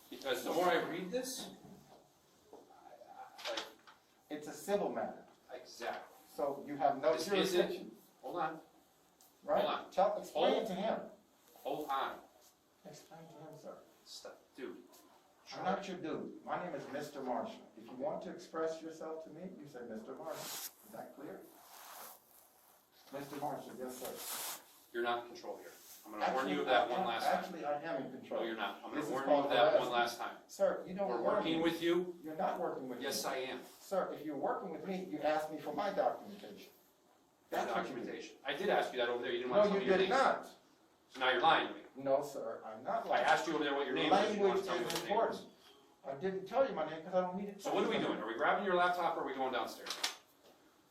Because the more I read this, It's a civil matter, exactly. so you have no This jurisdiction, Hold on, right? hold on. Explain it to him. hold on. Explain to him, sir. Stop, dude. I'm not your dude. My name is Mr. Marshall. If you want to express yourself to me, you say Mr. Marshall. Is that clear? Mr. Marshall, yes, sir. You're not in control here. I'm going to warn you of that one last time. Actually, I am in control. No, you're not. I'm going This to is warn you called of that one harassment. last time. Sir, you don't We're warn working me. with you. You're not working with me. Yes, I am. Sir, if you're working with me, you asked me for my documentation. That's what you did. Documentation. I did ask you that over there. You didn't want No, to tell you me your did name. not. So now you're lying to me. No, sir, I'm not I lying. asked you over there what your name was. You didn't want Language to tell me is what your name was. important. I didn't tell you my name because I don't need it. So what are we doing? Are we grabbing your laptop or are we going downstairs?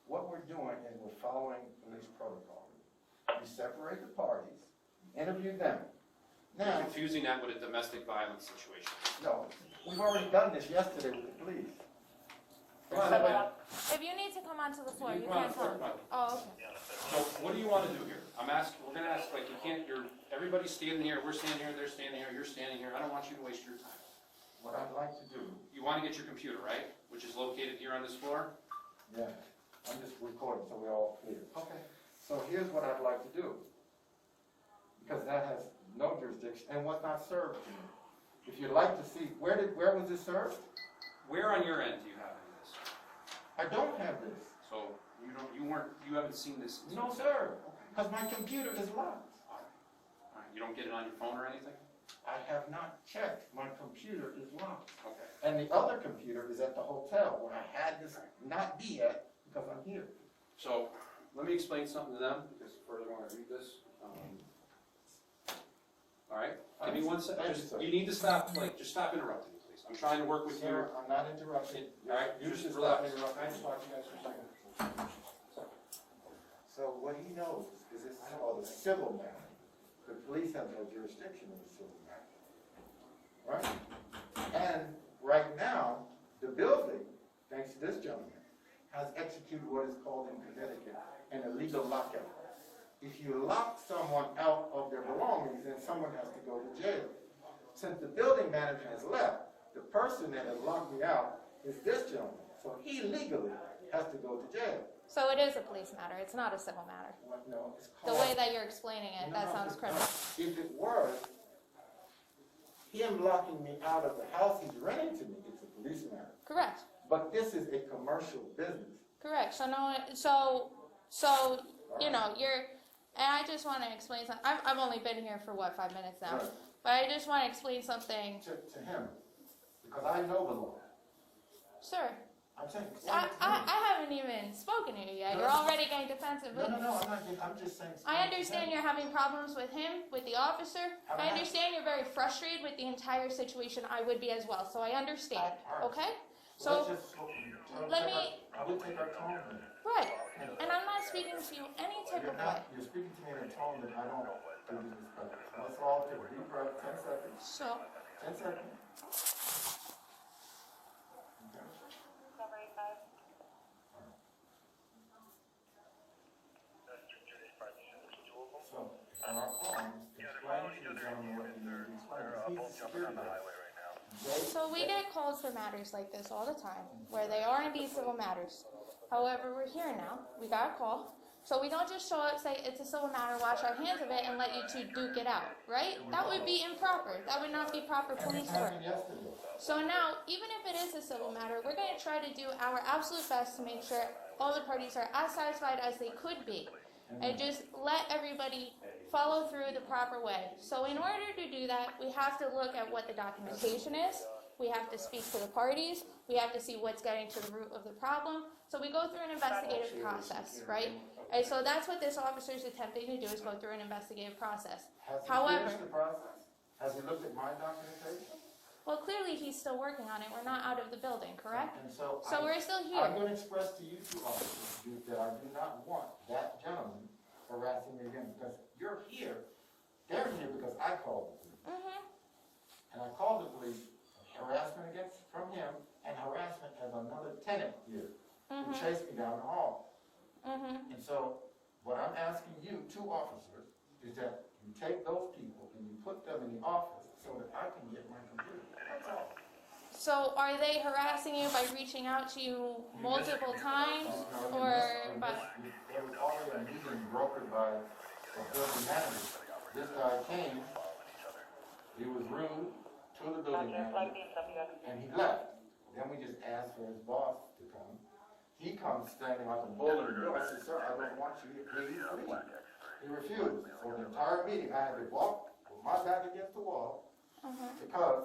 What we're doing is we're following police protocol. We separate the parties, interview them. You're Now, confusing that with a domestic violence situation. no, we've already done this yesterday with the police. Come on, Except- Evan. If you need to come onto the floor, You you come on can the floor, come. come Oh, okay. So what do you want to do here? We're going to ask, like, you can't, everybody's standing here, we're standing here, they're standing here, you're standing here. I don't want you to waste your time. What I'd like to do, You want to get your computer, right? Which is located here on this floor? yeah, I'm just recording so we're all clear. Okay. So here's what I'd like to do. Because that has no jurisdiction and was not served to me. If you'd like to see, where was this served? Where on your end do you have any of this? I don't have this. So you haven't seen this? No, sir, because my computer is locked. All right. You don't get it on your phone or anything? I have not checked. My computer is locked. Okay. And the other computer is at the hotel where I had this not be at because I'm here. So let me explain something to them because further when I read this. All right. Give me 1 second. Thank you, sir. You need to stop. Just stop interrupting me, please. I'm trying to work with you. Sir, I'm not interrupting. All right. You Just should relax. stop interrupting. Can I just talk to you guys for a second? So what he knows is this is called a civil matter. The police have no jurisdiction in a civil matter. Right? And right now, the building, thanks to this gentleman, has executed what is called in Connecticut an illegal lockout. If you lock someone out of their belongings, then someone has to go to jail. Since the building manager has left, the person that has locked me out is this gentleman. So he legally has to go to jail. So it is a police matter, it's not a civil matter. What? No, it's The called... way that you're explaining it, No, that no, sounds it's criminal. not. If it was him locking me out of the house he's renting to me, it's a police matter. Correct, But this is a commercial business. correct. So no, you know, and I just want to explain something. I've only been here for 5 minutes now, Right. but I just want to explain something. To him, because I know the law. Sir, I'm saying, explain it to him. I haven't even spoken to you yet. You're already getting defensive. No, I'm not, I'm just saying. I understand you're having problems with him, with the officer. I understand you're very frustrated with the entire situation. I would be as well, so I understand, okay? So, let me- I would take our tone. then. right, and I'm not speaking to you any type of way. You're speaking to me in a tone that I don't think is respectful. Let's all take a deep breath, 10 seconds. So, 10 seconds. Okay. So, on our phone, explain to the gentleman what he needs to explain. He's a security guard. so we get calls for matters like this all the time, where they are indeed civil matters. However, we're here now. We got a call. So we don't just show up, say it's a civil matter, wash our hands of it, and let you two duke it out, right? That would be improper. That would not be proper police work. So now, even if it is a civil matter, we're going to try to do our absolute best to make sure all the parties are as satisfied as they could be. And just let everybody follow through the proper way. So in order to do that, we have to look at what the documentation is. We have to speak to the parties. We have to see what's getting to the root of the problem. So we go through an investigative process, right? And so that's what this officer is attempting to do, is go through an investigative process. Has he However- finished the process? Has he looked at my documentation? Well, clearly he's still working on it. We're not out of the building, correct? And so So we're still I'm here. going to express to you two officers that I do not want that gentleman harassing me again, because you're here, they're here because I called the police. Mm-hmm. And I called the police, harassment from him, and harassment as another tenant here, who chased me down the hall. Mm-hmm. And so, what I'm asking you, two officers, is that you take those people and you put them in the office so that I can get my computer. That's all. So are they harassing you by reaching out to you multiple times, or by? There was already a meeting brokered by a building manager. This guy came, he was rude to the building manager, and he left. Then we just asked for his boss to come. He comes standing like a bull in the door. I said, sir, I don't want you here, please leave. He refused. So the entire meeting, I had to walk with my back against the wall, because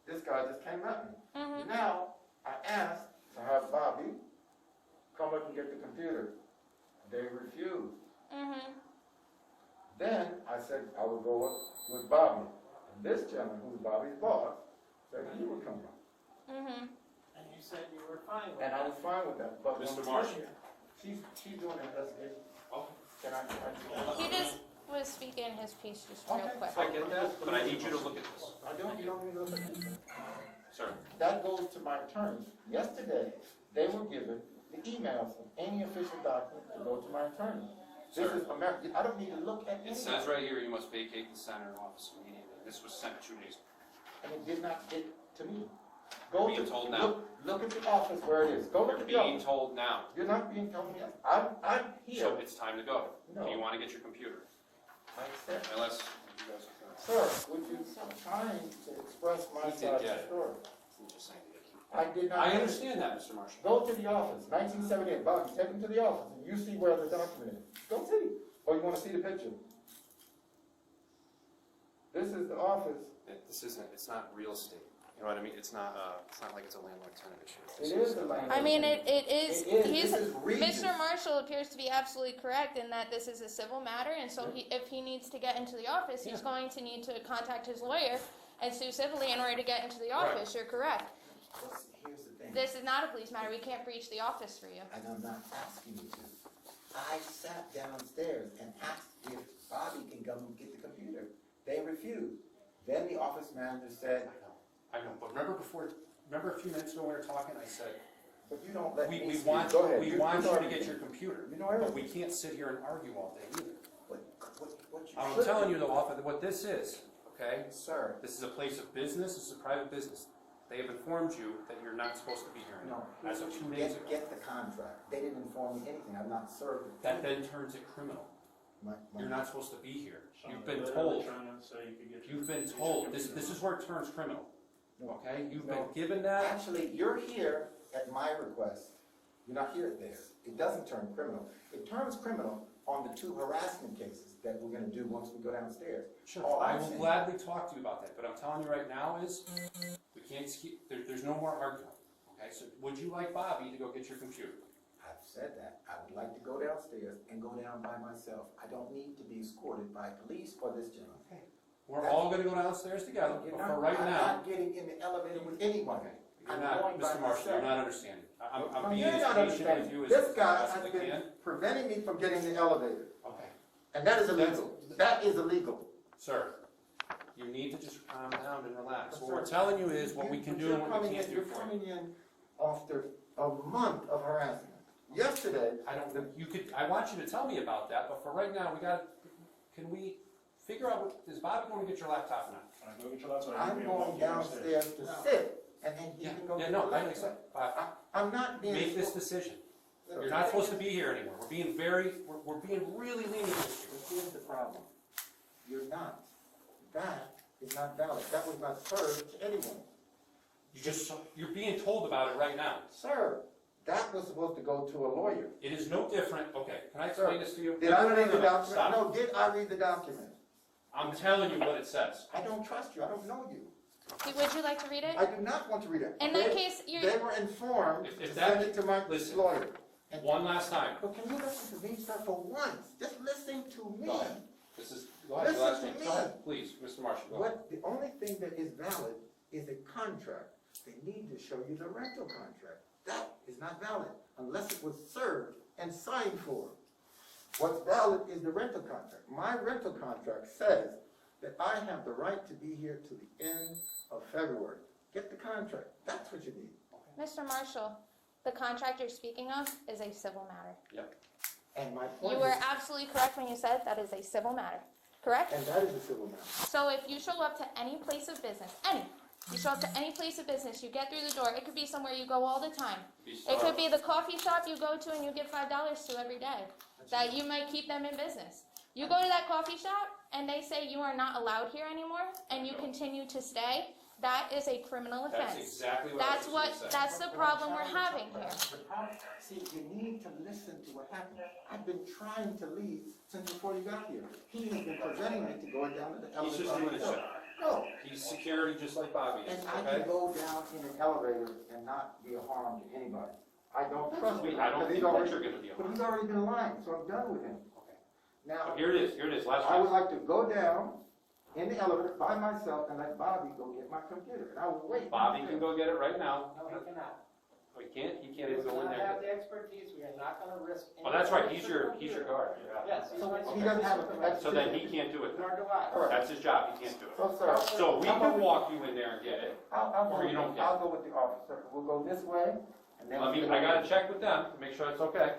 this guy just came at me. Now, I asked to have Bobby come up and get the computer. They refused. Then I said I would go with Bobby. And this gentleman, who's Bobby's boss, said he would come up. And you said you were fine with And I was fine with that. But Mr. when Marshall. she's doing an investigation. Oh, Can I? He just was speaking his piece just real Okay. quick. I get that, but I need you to look at this. You don't need to look at anything. Sir, That goes to my attorneys. Yesterday, they were given the emails of any official document to go to my attorney. This is America. I don't need to look at it anything. says right here, you must vacate the center office immediately. This was sent 2 days ago. And it did not get to me. Go Being to, told now. look at the office where it is. Go look You're at the being office. told now. You're not being told yes. I'm here. So it's time to go. No. Do you want to get your computer? I accept. Unless you guys are. Sir, would you trying to express my He did side of get the it. story? I'm just saying to get you. I did not. I understand that, Mr. Marshall. Go to the office, 1978, Bobby, take him to the office, and you see where the document is. Go see. Or you want to see the picture? This is the office. This isn't, it's not real estate. You know what I mean? It's not like it's a landlord-tenant issue. It is the land. I mean, it is, It is. he's, This is Regis. Mr. Marshall appears to be absolutely correct in that this is a civil matter, and so if he needs to get into the office, he's going to need to contact his lawyer and sue civilly in order to get into the office. You're correct. Here's the thing, This is not a police matter. We can't breach the office for you. and I'm not asking you to. I sat downstairs and asked if Bobby can come and get the computer. They refused. Then the office manager said, I know, but remember a few minutes ago when we were talking, I said, but you don't let me we speak. want Go ahead. you know to get everything. your computer, You know but we everything. can't sit here and argue all day either. What you I'm should telling do- you though, officer, what this is, okay? Sir, This is a place of business, this is a private business. They have informed you that you're not supposed to be here no. anymore, as of 2 days ago. Get the contract. They didn't inform me anything. I'm not served. with That anything. then turns it criminal. My- You're not supposed to be here. You've They been were told, trying to say you could get your- you've been told, this is where it turns criminal, No. okay? You've No. been given that, Actually, you're here at my request. You're not here at theirs. It doesn't turn criminal. It turns criminal on the 2 harassment cases that we're gonna do once we go downstairs. sure, All I I'm will saying- gladly talk to you about that, but I'm telling you right now is, we can't keep, there's no more arguing, okay? So would you like Bobby to go get your computer? I've said that. I would like to go downstairs and go down by myself. I don't need to be escorted by police or this gentleman. Okay. We're all gonna go downstairs together, You're but not- for right I'm now, not getting in the elevator with anyone. you're I'm not, going by Mr. Marshall, you're myself. not understanding. I'm No, being you're as not patient with understanding. you as This guy I has possibly been can. preventing me from getting in the elevator. Okay. And that is illegal. That is illegal. Sir, you need to just calm down and relax. But What we're sir, telling you is what we can do and what we can't do You're for you. coming in after a month of harassment. Yesterday, I don't, you could, I want you to tell me about that, but for right now, can we figure out, is Bobby going to get your laptop now? All right, go get your laptop. I'm going downstairs to sit, and then he can go. Yeah, get no, the I laptop. accept. I'm not being. Make this decision. Sir, You're not supposed to be here anymore. We're being really lenient with you. but here's the problem. You're not. That is not valid. That was not served to anyone. You're being told about it right now. Sir, that was supposed to go to a lawyer. It is no different, okay, can I explain this to you? Did I No, read the document? stop. No, did I read the document? I'm telling you what it says. I don't trust you. I don't know you. Would you like to read it? I do not want to read it. In that case, They you're, were informed If to that- send it to my listen. lawyer. And- One last time. But can you listen to me, sir, for once? Just listen to me. Go ahead. Go ahead, Listen last to name. me. Go ahead, please, Mr. Marshall, go ahead. What, the only thing that is valid is a contract. They need to show you the rental contract. That is not valid unless it was served and signed for. What's valid is the rental contract. My rental contract says that I have the right to be here to the end of February. Get the contract. That's what you need. Mr. Marshall, the contract you're speaking of is a civil matter. And my point You were is, absolutely correct when you said that is a civil matter. correct? And that is a civil matter. So if you show up to any place of business, you show up to any place of business, you get through the door, it could be somewhere you go all the time. It could be the coffee shop you go to and you give $5 to every day, that you might keep them in business. You go to that coffee shop and they say you are not allowed here anymore and you continue to stay, that is a criminal offense. That's exactly what I was gonna say. That's the problem we're having here. See, you need to listen to what happened. I've been trying to leave since before you got here. He has been preventing me to going down to the elevator. He's just doing his job. No, He's security just like Bobby is, and I okay? can go down in an elevator and not be a harm to anybody. I don't trust him. I don't because think he's that already- you're gonna be a But harm. he's already been lying, so I'm done with him. Okay. Now, So here it is, last I would chance. like to go down in the elevator by myself and let Bobby go get my computer, and I will wait. Bobby can go get it right now. No, he cannot. Oh, he can't He even does go in not have there. the expertise, we are not gonna risk. Oh, that's right, he's your guard. Yes, he's So my he doesn't have a- So then he can't do it then. Nor do I. Correct. That's his job, he can't do it. So, sir. So we can walk you in there and get it. Or you don't get it. I'll go with the officer. We'll go this way, and then. I gotta check with them to make sure it's okay.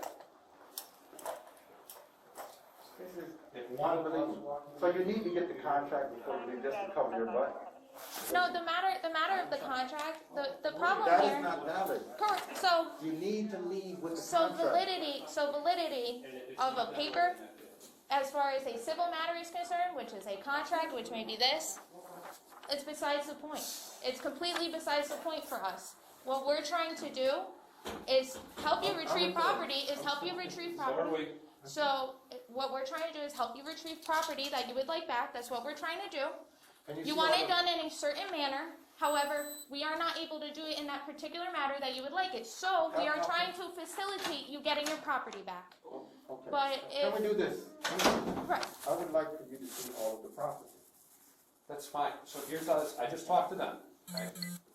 This is If one unbelievable. So you need to get the contract before you leave, just to cover your butt. No, the matter of the contract, the problem That is here, not valid. correct, so You need to leave with the So contract. validity of a paper, as far as a civil matter is concerned, which is a contract, which may be this, it's besides the point. It's completely besides the point for us. What we're trying to do is help you retrieve property, So are we. So what we're trying to do is help you retrieve property that you would like back. That's what we're trying to do. And You see want all it done in a certain manner. However, we are not able to do it in that particular matter that you would like it. So we are trying to facilitate you getting your property back. Okay. But Can we do this? right. I would like for you to see all of the processes. That's fine. So here's how this, I just talked to them.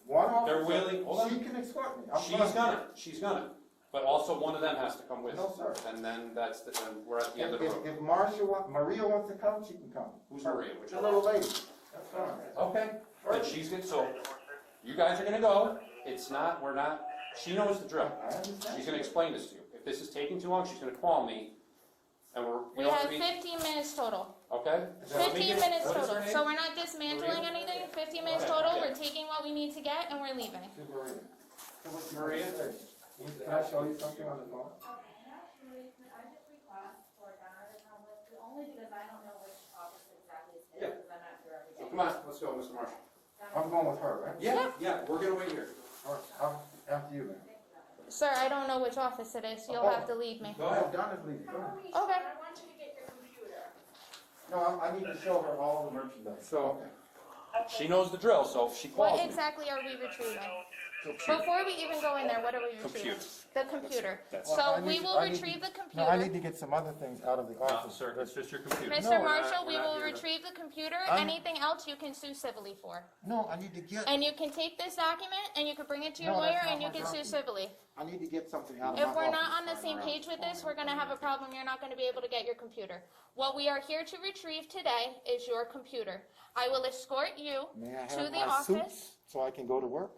One officer. They're willing- hold on. She can escort me. I'm She's gonna. But also one of them has to come with. No, sir. And then then we're at the end of the road. If Maria wants to come, she can come. Who's Maria? Which The one? little lady. That's fine. Okay, then she's good, so you guys are gonna go, she knows the drill. I understand. She's gonna explain this to you. If this is taking too long, she's gonna call me, and We have 15 minutes total. okay? So let me 15 get- minutes what is her total. name? So we're not dismantling anything. 15 minutes Okay. total. We're taking what we need to get and we're leaving. To Maria. So what's Maria? Can I show you something on the phone? Actually, could I just request for Donna to come with, only because I don't know which office exactly it's in, Yeah. because I'm not here every So day. come on, let's go, Mr. Marshall. I'm going with her, right? Yeah, we're gonna wait here. All right, after you then. Sir, I don't know which office it is. You'll have to leave me. Go Oh, ahead. Donna's leaving. Go ahead. Okay. I want you to get your computer. No, I need to show her all the merchandise. So, she knows the drill, so if she calls What me. exactly are we retrieving? Before we even go in there, what are we retrieving? Computer. The computer. That's- Well, So I we need to- will I need retrieve the No, I computer. need to get some other things out of the No, office. sir, it's just your computer. Mr. No, we're Marshall, we're we not will here to- retrieve the computer. I'm- Anything else you can sue civilly for. No, I need to get, And you can take this document and you can bring it to your No, that's lawyer not and you my can sue document. civilly. I need to get something out of my If office. we're not on the same page with this, we're gonna have a problem. You're not gonna be able to get your computer. What we are here to retrieve today is your computer. I will escort you May I to have the my office. suits so I can go to work?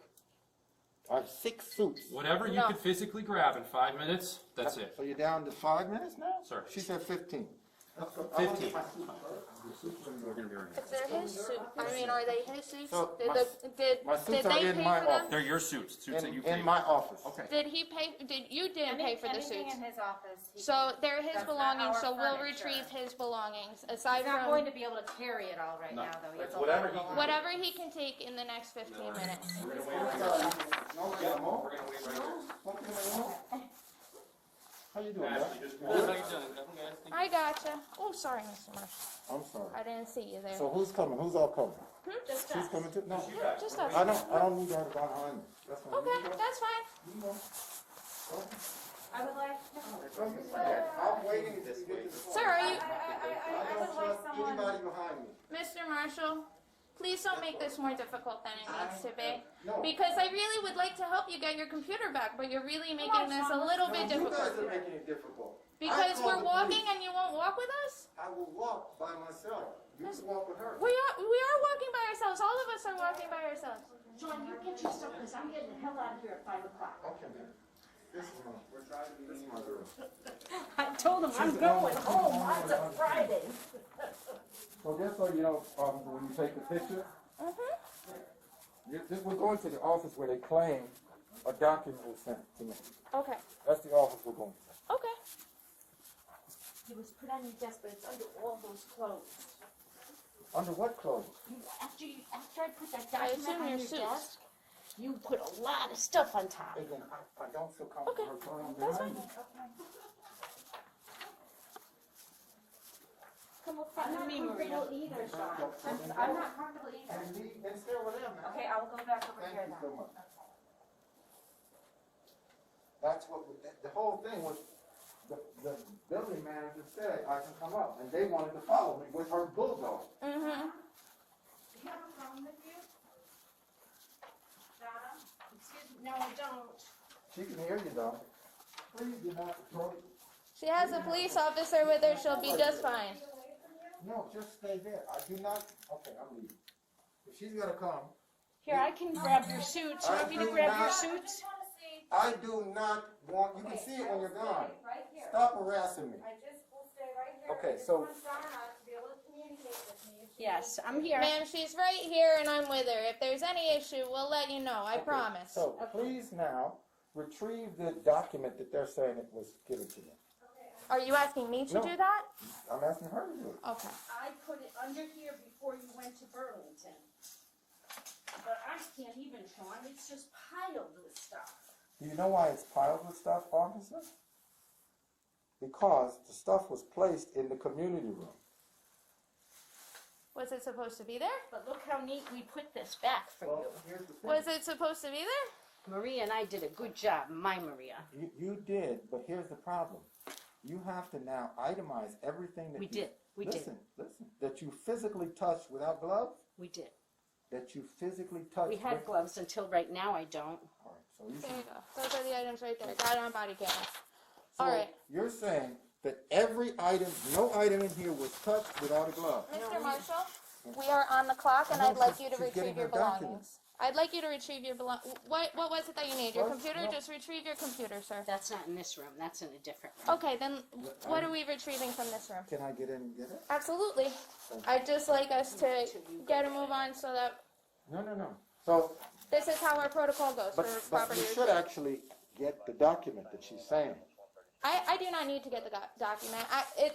I have 6 suits. Whatever you No. could physically grab in 5 minutes, that's it. So you're down to 5 minutes now? Sir. She said 15. 15. We're gonna be right If they're his suit, I mean, are they his suits? So, Did my- did my did suits are they in pay my for them? office. They're your suits that you In paid. my office. Okay. Did he pay? You didn't pay for the Anything suits. in his office. So they're his That's not belongings. our So we'll furniture. retrieve his belongings. Aside He's not going from to be able to carry it all right No. now, though. He It's has a whatever lot he of can- whatever he can take in the next 15 minutes. We're gonna wait right here. No, Yeah, no, we're gonna wait right here. How you doing, Ashley, man? just- I gotcha. Oh, sorry, Mr. Marshall. I'm sorry. I didn't see you there. So who's coming? Who's all coming? Just She's us. coming too? No. Yeah, just us. I don't need her behind me. That's fine. Okay, that's fine. You go. I would like, I'm waiting until you get to the phone. Sir, are you, I don't would like trust someone. anybody behind me. Mr. Marshall? Please don't make this more difficult than it needs to be. No. Because I really would like to help you get your computer back, but you're really making on, this a Shawn, little No, bit you guys difficult. are making it difficult. Because I called we're the walking police. and you won't walk with us? I will walk by myself. You can walk with her. We are walking by ourselves. All of us are walking by ourselves. John, you get your stuff, because I'm getting the hell out of here at 5 o'clock. Okay, man. This is my girl. I told him I'm going home on a Friday. So just so you know, officer, when you take the picture, we're going to the office where they claim a document was sent to me. Okay. That's the office we're going to. Okay. It was put on your desk, but it's under all those clothes. Under what clothes? After I put that I document assume on your your suits. desk, you put a lot of stuff on top. Again, I don't feel comfortable Okay. throwing That's behind fine. you. Come up I'm front not with me, Maria. comfortable either, Sean. I'm not comfortable either. And stay with them, man. Okay, I will go back over Thank here you then. so much. That's what, the whole thing was, the building manager said I can come up, and they wanted to follow me with her bulldog. Mm-hmm. Do you have a phone with you? Donna? Excuse me, no, I don't. She can hear you though. Please do not throw it. She has a police officer with her. She'll be just fine. No, just stay there. I do not, okay, I'm leaving. If she's gonna come, Here, I can grab your suits. You want me to grab your suits? I do not want, you can see it when you're gone. Right here. Stop harassing me. I just will stay right here. Okay, I just so- want Donna to be able to communicate with me. if she Yes, needs to. I'm here. Ma'am, she's right here and I'm with her. If there's any issue, we'll let you know. I promise. So please now, retrieve the document that they're saying it was given to them. Are you asking me to No. do that? I'm asking her to do it. Okay. I put it under here before you went to Burlington. But I can't even, Sean. It's just piled with stuff. Do you know why it's piled with stuff, officer? Because the stuff was placed in the community room. Was it supposed to be there? But look how neat we put this back for you. Here's the thing. Was it supposed to be there? Maria and I did a good job, my Maria. You did, but here's the problem. You have to now itemize everything that We you... did, we did. Listen, that you physically touched without gloves, We did. that you physically touched... We had with- gloves until right now I don't. All right, so you There should... you go. Those are the items right there. Got it on body cam. So All right. you're saying that every item, no item in here was touched without a glove. Mr. Marshall, we are on the clock and No, I'd like she's- you to she's getting retrieve your her document. belongings. I'd like you to retrieve your belongings. What was it that you need? Your What? computer? No. Just retrieve your computer, sir. That's not in this room, that's in a different room. Okay, then what are we retrieving from this room? Can I get in and get it? Absolutely. I'd just like us to get a move on so that No. So, this is how our protocol goes for but property you should retrieval. actually get the document that she's saying. I do not need to get the document.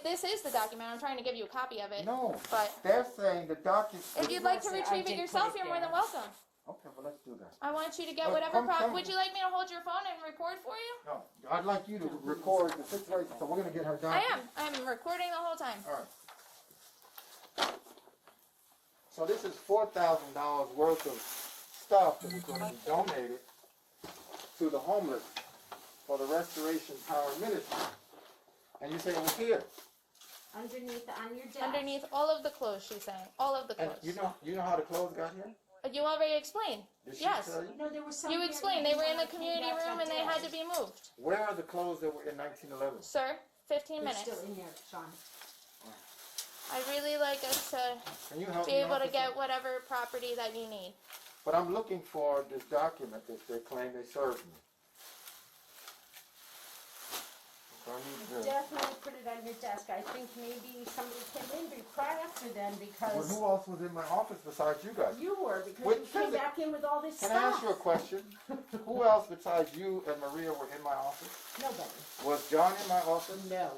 This is the document. I'm trying to give you a copy of it. No, But they're saying the document... if you'd like to I retrieve did it yourself, put it you're more there. than welcome. Okay, well, let's do that. I want you to get Well, whatever come- Would you like me to hold your phone and record for you? No, I'd like you to record the situation, so we're gonna get her I document. am. I'm recording the whole time. All right. So this is $4,000 worth of stuff that was gonna be donated to the homeless for the Restoration Power Ministry. And you say it was here. Underneath, on your desk. Underneath all of the clothes, she's saying. All of the And clothes. you know how the clothes got here? You already explained. Did she Yes. tell you? No, there was some. You here explained. that They were in the came community back room that and they day. had to be moved. Where are the clothes that were in 1911? Sir, 15 They're minutes. still in there, Sean. I'd really like us to Can you help be me, able to officer? get whatever property that you need. But I'm looking for this document that they claim they served me. So I need to- Definitely put it on your desk. I think maybe somebody came in right after then Well, because who else was in my office besides you guys? you were, because Wait, you came physic- back in with all this Can stuff. I ask you a question? Who else besides you and Maria were in my office? Nobody. Was John in my office? No.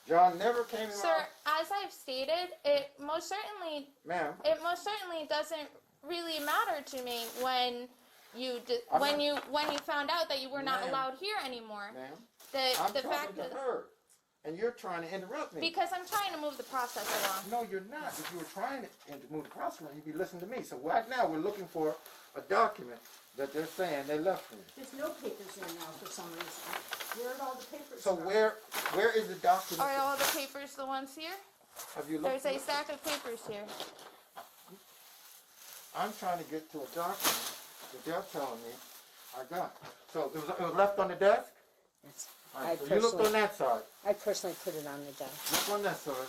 John never came in my Sir, office? as I've stated, it most certainly Ma'am, doesn't really matter to me when you I'm when not- you found out that you were not Ma'am. allowed here anymore. ma'am, The I'm fact talking to that her, and you're trying to interrupt me. because I'm trying to move the process along. No, you're not. If you were trying to move the process, you'd be listening to me. So right now, we're looking for a document that they're saying they left me. There's no papers there now for some reason. Where are all the papers? So from? where is the document? Are all the papers the ones here? Have you looked? There's a stack of papers here. I'm trying to get to a document that they're telling me I got. So it was left on the desk? Yes. All right, I so you looked on personally- that side. I personally put it on the desk. Look on that side.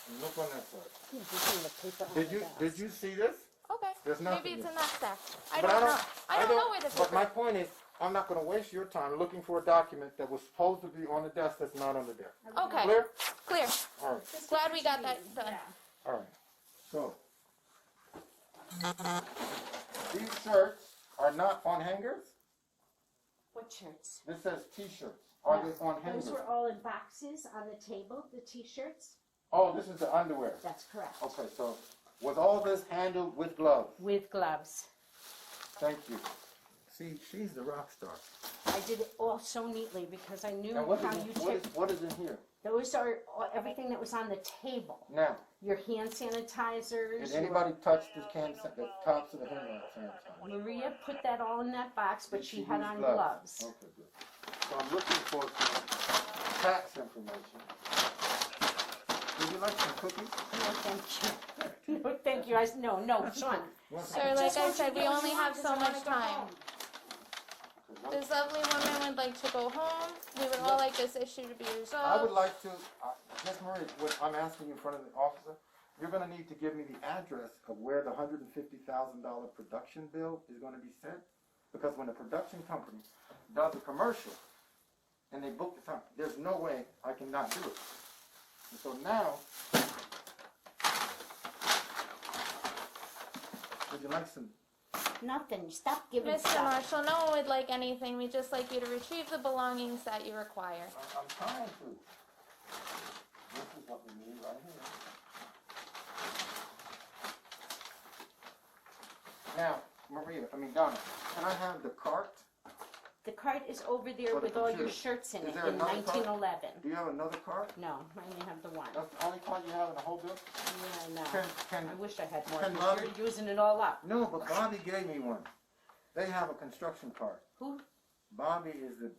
And look on that side. Yeah, there's not a paper on the desk. Did you see this? Okay. There's nothing Maybe it's there. in that stack. I But don't know. I don't know where the But paper my is. point is, I'm not gonna waste your time looking for a document that was supposed to be on the desk that's not under there. Okay, Clear? clear. All right, Glad we got that done. all right. So, these shirts are not on hangers? What shirts? This says T-shirts. Are they on Those hangers? were all in boxes on the table, the t-shirts? Oh, this is the underwear. That's correct. Okay, so was all this handled with gloves? With gloves. Thank you. See, she's the rock star. I did it all so neatly because I knew Now, how you took. what is in here? Those are everything that was on the table. Now, Your hand sanitizers. did anybody touch the tops of the hand sanitizer? Maria put that all in that box, but Did she she had use on gloves? gloves. Okay, good. So I'm looking for some tax information. Would you like some cookies? No, thank you. No, thank you. No, Sean. Sir, like I said, we only have so much time. This lovely woman would like to go home. We would all like this issue to be I would resolved. like to, Ms. Marie, what I'm asking you in front of the officer, you're gonna need to give me the address of where the $150,000 production bill is gonna be sent. Because when a production company does a commercial and they book the time, there's no way I cannot do it. And so now, would you like some? Nothing. Stop giving Mr. stuff. Marshall, no one would like anything. We'd just like you to retrieve the belongings that you require. I'm trying to. This is what we need right here. Now, Donna, can I have the cart? The cart is over there For the with all your computer. shirts in Is it there in another cart? 1911. Do you have another cart? No, I only have the one. That's the only cart you have in the whole bill? Yeah, no. Can, I wish I had more. can 'Cause Bobby- You're using it all up. no, but Bobby gave me one. They have a construction cart. Who? Bobby is the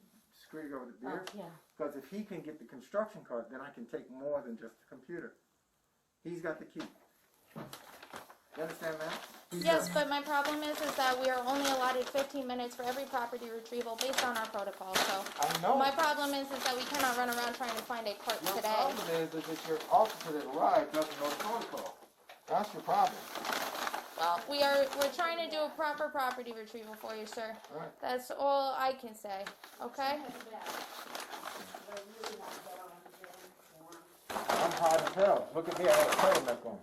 security over the Oh, beard. yeah. Because if he can get the construction cart, then I can take more than just the computer. He's got the key. You understand that? Yes, but my problem is that we are only allotted 15 minutes for every property retrieval based on our protocol. So I know. my problem is that we cannot run around trying to find a cart Your today. problem is that your officer that arrived doesn't know the protocol. That's your problem. Well, we're trying to do a proper property retrieval for you, sir. All right. That's all I can say. Okay? I'm hot as hell. Look at me, I have a turtleneck on.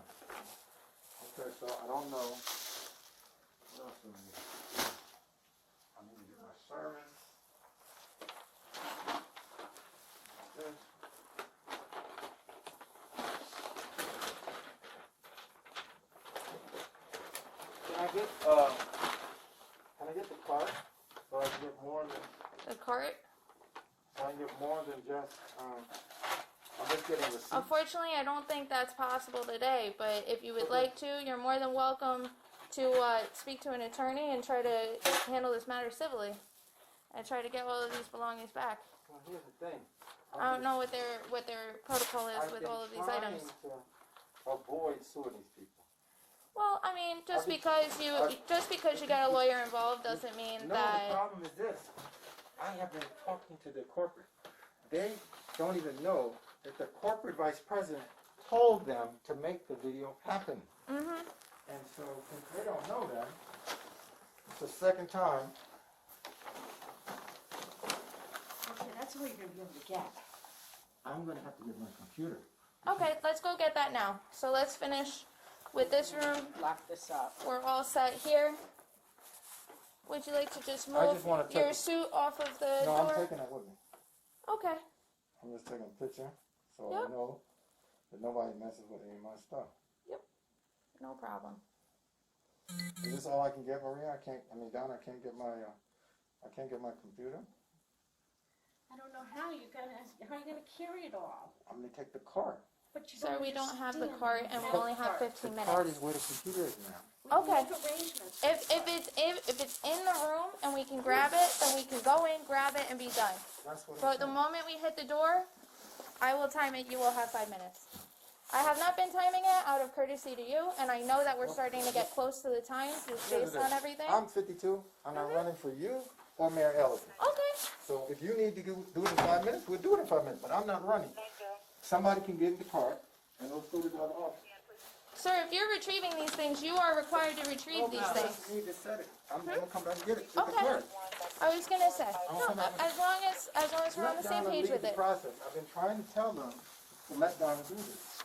Okay, so I don't know. What else do I need? I need to get my sermon. This. Can I get the cart so I can get more than The cart. just I'm just getting a receipt. Unfortunately, I don't think that's possible today. But if you would like to, you're more than welcome to speak to an attorney and try to handle this matter civilly, and try to get all of these belongings back. Well, here's the thing. I don't know what their protocol is with all of these items. To avoid suing these people. Well, I mean, just because you got a lawyer involved doesn't mean No, that. the problem is this. I have been talking to the corporate. They don't even know that the corporate vice president told them to make the video happen. Mm-hmm. And so, since they don't know that, it's the second time. Okay, that's all you're going to be able to get. I'm going to have to get my computer. Okay, let's go get that now. So let's finish with this room. Lock this up. We're all set here. Would you like to just I move just wanna take your a- suit off of the No, door? I'm taking it with me. Okay. I'm just taking a picture so Yep. I know that nobody messes with any of my stuff. No problem. Is this all I can get, Maria? Donna, I can't get my computer. I don't know how you're gonna carry it all. I'm gonna take the cart. But you Sir, we don't have the understand cart and we that only have part. 15 The cart minutes. is where the computer is now. We can Okay. make arrangements. If it's in the room and we can grab it, then we can go in, grab it, and be done. That's what But the I'm saying. moment we hit the door, I will time it. You will have 5 minutes. I have not been timing it out of courtesy to you, and I know that we're starting to get close to the times just based on everything. I'm 52. I'm not running for you or Mayor Ellison. Okay. So if you need to do it in 5 minutes, we'll do it in 5 minutes. But I'm not running. Somebody can get in the cart and let's go to the other office. Sir, if you're retrieving these things, you are required to retrieve these I things. just need to set it. I'm gonna come back and get it. It's Okay. clear. I was gonna say, I'll no, come back. as long as we're on the Let same Donna page lead with the it. process. I've been trying to tell them to let Donna do this.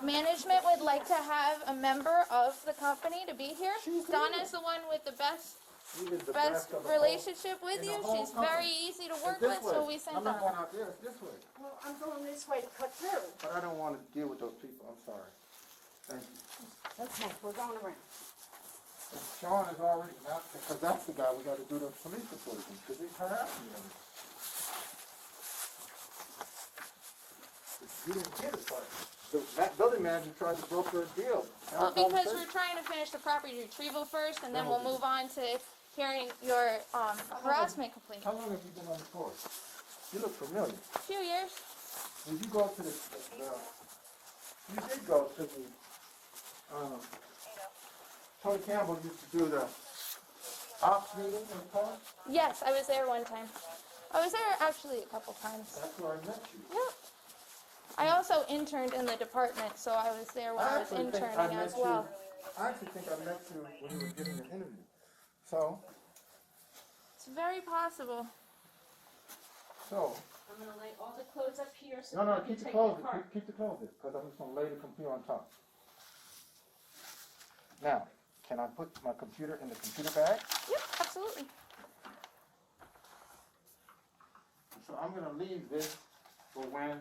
Management would like to have a member of the company to be here. She's Donna's the one with the best She is the best of the relationship with in you. the whole She's company. very easy to whole- work It's this with, so way. we sent I'm not going Donna. out there. It's this way. Well, I'm going this way to cut through. But I don't want to deal with those people. I'm sorry. Thank you. Okay, we're going around. And Shawn is already not, because that's the guy we got to do the police report against, because he's harassing me. He didn't get it first. That building manager tried to broker a deal. Well, because we're trying to finish the property retrieval first, and then we'll move on to hearing your harassment complaint. How long have you been on the force? You look familiar. A few years. Did you go to the you did go to the, Tony Campbell used to do the ops meeting in the park? Yes, I was there one time. I was there actually a couple times. That's where I met you. Yep. I also interned in the department, so I was there when I was actually think I interning met as well. I actually think I met you when you were giving an interview. So, It's very possible. I'm gonna lay all the clothes up here so no, that I keep can the take clothes, the car. keep the clothes there, because I'm just gonna lay the computer on top. Now, can I put my computer in the computer bag? Yep, absolutely. So I'm gonna leave this for when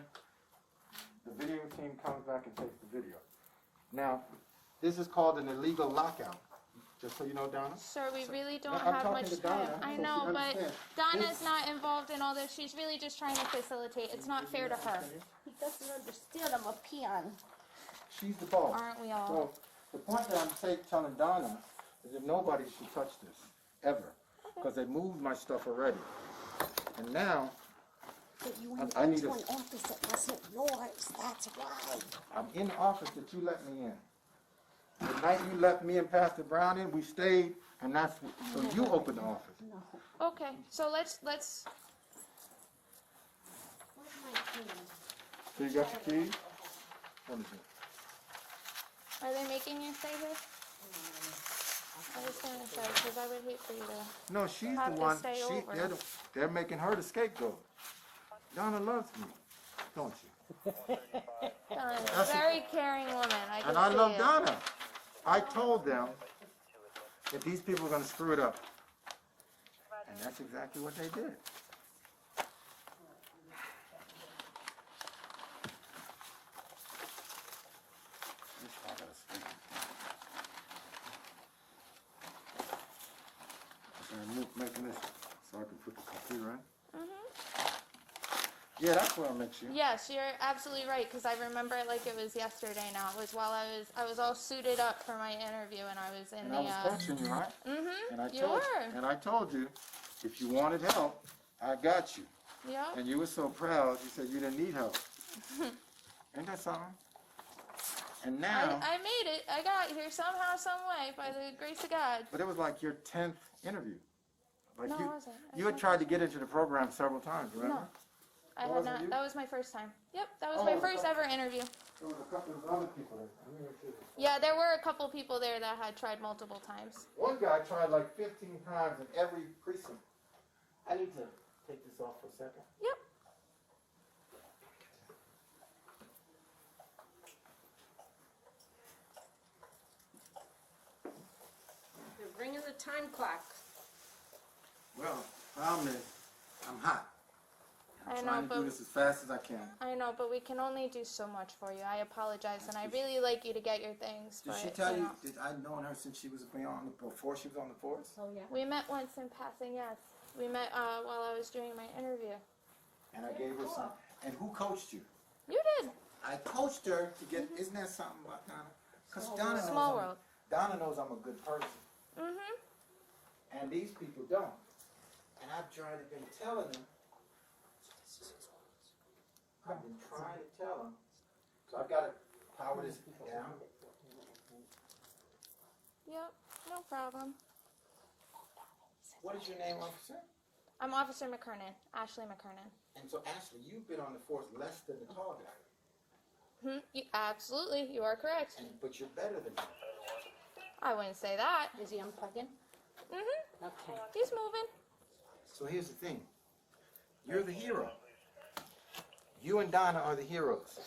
the video team comes back and takes the video. Now, this is called an illegal lockout, just so you know, Donna. Sir, we really don't I'm have talking much to Donna, time. I so she know, but understands. Donna's not involved in all this. She's really just trying to facilitate. It's not fair to her. He doesn't understand I'm a peon. She's the boss. Aren't we all? So, the point that I'm telling Donna is that nobody should touch this, ever. Because they moved my stuff already. And now, But you I went need to a- an office that wasn't yours, that's why. I'm in the office that you let me in. The night you let me and Pastor Brown in, we stayed, and that's, so you opened the office. No. Okay, so let's. Where's my pen? So you got your keys? What is it? Are they making you stay here? I was gonna say, because I would hate for you to. No, she's Have the to one, stay over. they're making her the scapegoat. Donna loves me, don't you? Donna's a That's a- very caring woman. I can And I see love it. Donna. I told them that these people are gonna screw it up. And that's exactly what they did. I'm making this so I can put the computer in. Yeah, that's what I met you. Yes, you're absolutely right, because I remember it like it was yesterday now. It was while I was all suited up for my interview, and I was in And the. I was coaching you, right? Mm-hmm. And I You told were. and I told you, if you wanted help, I got you. Yeah. And you were so proud, you said you didn't need help. Ain't that something? And now, I made it. I got here somehow, some way, by the grace of God. but it was like your 10th interview. Like No, you, it wasn't. you had tried to get into the program several times, remember? No. I It had wasn't not. you? That was my first time. Yep, that was Oh, my it first was- ever interview. There was a couple of other people there. Yeah, there were a couple people there that had tried multiple times. One guy tried like 15 times in every precinct. I need to take this off for a second. Yep. They're ringing the time clock. Well, problem is, I'm hot. I I'm know, trying to do but- this as fast as I can. I know, but we can only do so much for you. I apologize, and I really like you to get your things. Did But, she tell you, know, did I known her since she was before she was on the force? Oh, yeah. we met once in passing. Yes, we met while I was doing my interview. And I gave her some. And who coached you? You did. I coached her to get, isn't that something about Donna? Because Donna knows, Small world. Donna knows I'm a good person. Mhm. And these people don't. And I've tried to been telling them. I've been trying to tell them. So I've got to power this down. Yep. No problem. What is your name, officer? I'm Officer McKernan, Ashley McKernan. And so, Ashley, you've been on the force less than the tall guy. Absolutely, you are correct. But you're better than me. I wouldn't say that. Is he unplugging? Okay. He's moving. So here's the thing. You're the hero. You and Donna are the heroes.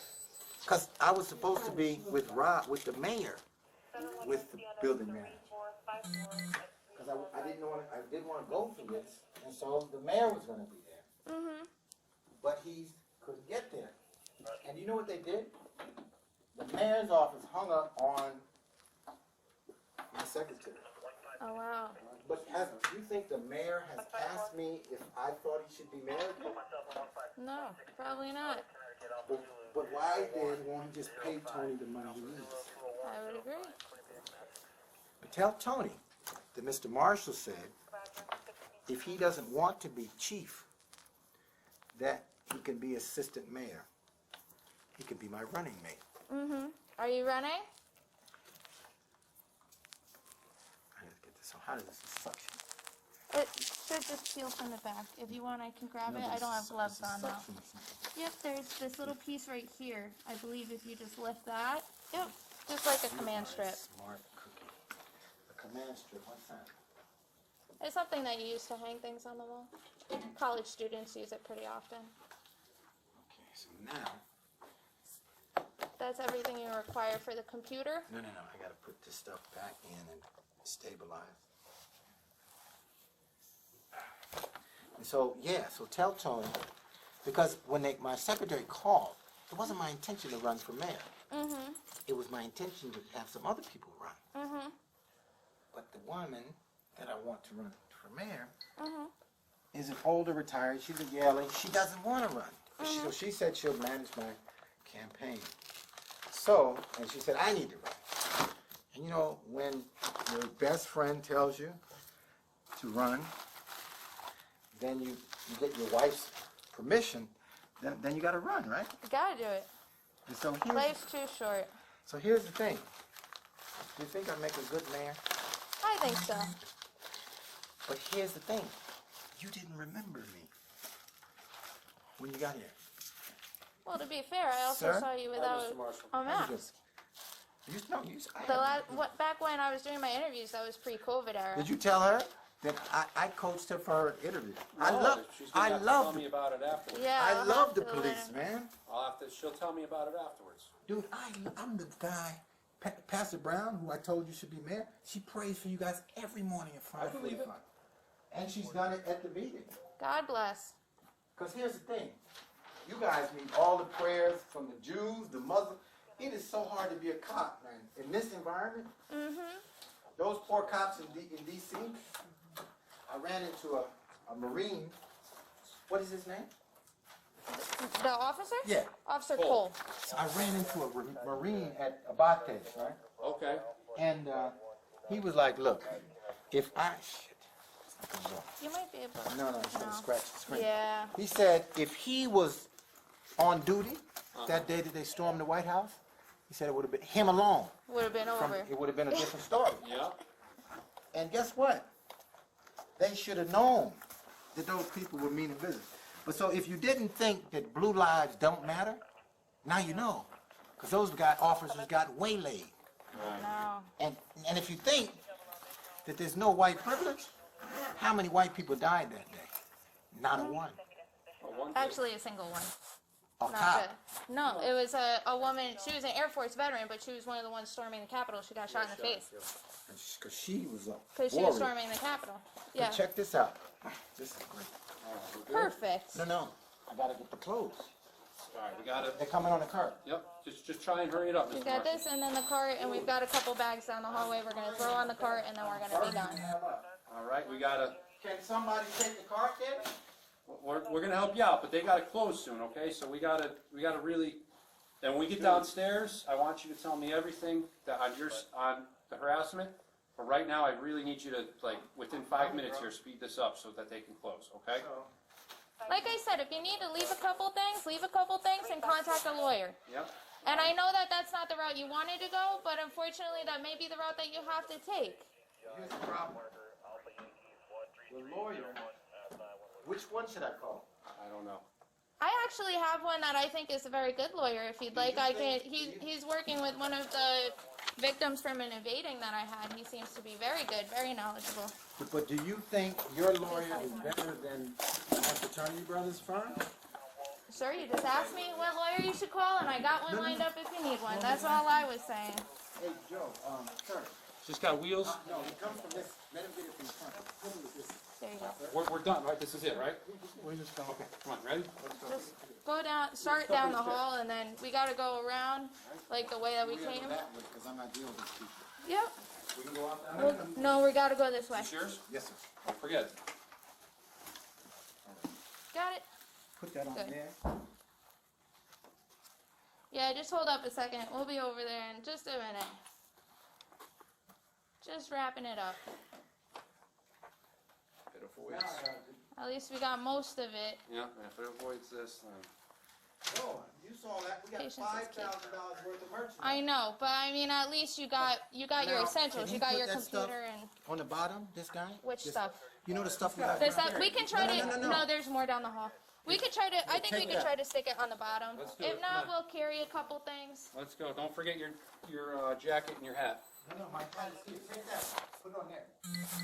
Because I was supposed to be with the mayor, with the building manager. Because I didn't want to go for this, and so the mayor was going to be there. But he couldn't get there. And you know what they did? The mayor's office hung up on my secretary. Oh wow. But do you think the mayor has asked me if I thought he should be mayor? No, probably not. But why then won't he just pay Tony the money he needs? I would agree. But tell Tony that Mr. Marshall said if he doesn't want to be chief, that he can be assistant mayor. He can be my running mate. Are you running? I have to get this on. How does this suction? It should just peel from the back. If you want, I can grab it. I don't have gloves on now. Yep, there's this little piece right here. I believe if you just lift that, yep, just like a command strip. Smart cookie. A command strip, what's that? It's something that you use to hang things on the wall. College students use it pretty often. Okay, so now, That's everything you require for the computer. no, I gotta put this stuff back in and stabilize. And so, so tell Tony, because when my secretary called, it wasn't my intention to run for mayor. It was my intention to have some other people run. But the woman that I want to run for mayor is an older retired, she's a yelling, she doesn't want to run. So she said she'll manage my campaign. So, and she said, I need to run. And you know, when your best friend tells you to run, then you get your wife's permission, then you got to run, right? You gotta do it. And so Life's too short. so here's the thing. Do you think I make a good mayor? I think so. But here's the thing. You didn't remember me when you got here. Well, to be fair, I also Sir? saw you without a mask. Back when I was doing my interviews, that was pre-COVID era. Did you tell her that I coached her for her interview? She's gonna have to tell me about it afterwards. Yeah, I I'll love have the to police, let him- man. She'll tell me about it afterwards. Dude, I'm the guy, Pastor Brown, who I told you should be mayor. She prays for you guys every morning at 5:45. I believe it. And she's done it at the meeting. God bless. Because here's the thing. You guys need all the prayers from the Jews, the Muslims. It is so hard to be a cop, man. In this environment, those poor cops in D.C., I ran into a Marine. What is his name? The officer? Yeah. Officer Cole. Cole. So I ran into a Marine at Abate, right? Okay. And he was like, look, if I... Shit. You might be able to. No, it's going to scratch the screen. Yeah. He said if he was on duty that day that they stormed the White House, he said it would have been him alone. Would have been over. It would have been a different story. Yeah. And guess what? They should have known that those people were meaning business. But so if you didn't think that blue lives don't matter, now you know. Because those officers got waylaid. No. And if you think that there's no white privilege, how many white people died that day? Not a one. Actually, a single one. A Not cop. good. No, it was a woman. She was an Air Force veteran, but she was one of the ones storming the Capitol. She got shot in the face Because she was a because she was storming the Capitol. Yeah. But check this out. This is great. Perfect. No. I gotta get the clothes. All right, we got it. They're coming on the cart. Yep. Just try and hurry it up, Mr. We've got Marshall. this and then the cart, and we've got a couple bags down the hallway. We're gonna throw on the cart, and then we're gonna be done. All right, we gotta. Can somebody take the cart then? We're gonna help you out, but they gotta close soon, okay? So we gotta really. Then when we get downstairs, I want you to tell me everything that on the harassment. But right now, I really need you to within 5 minutes here, speed this up so that they can close, okay? Like I said, if you need to leave a couple things, and contact a lawyer. Yep. And I know that that's not the route you wanted to go, but unfortunately, that may be the route that you have to take. Here's the problem. The lawyer. Which one should I call? I don't know. I actually have one that I think is a very good lawyer. If you'd like, I can. He's working with one of the victims from an evading that I had. He seems to be very good, very knowledgeable. But do you think your lawyer is better than our fraternity brother's firm? Sir, you just asked me what lawyer you should call, and I got one lined up if you need one. That's all I was saying. Hey, Joe, sir. Just got wheels. No, he comes from this. Let him get it from front. Come with this. There you go. We're done, right? This is it, right? We just come. Okay, come on, ready? Just go down, start down the hall, and then we gotta go around like the way that we came. That way, because I'm not dealing with people. Yep. We can go out that way. No, we gotta go this way. Is yours? Yes, sir. Don't forget it. Got it? Put that on Good. there. Yeah, just hold up a second. We'll be over there in just a minute. Just wrapping it up. It avoids. At least we got most of it. Yeah, if it avoids this, then. Oh, you saw that. We got Patience is key. $5,000 worth of merchandise. I know, but I mean, at least you got your Now, essentials. can You he got put your that stuff computer and On the bottom, this guy? which This- stuff. You know the stuff we got? There's that. We can try to. No. No, there's more down the hall. We could try to. I think we Take could that. try to stick it on the bottom. Let's do If it. not, Come we'll carry a couple things. Let's go. Don't forget your jacket and your hat. No, my hat is here. Take that. Put it on there.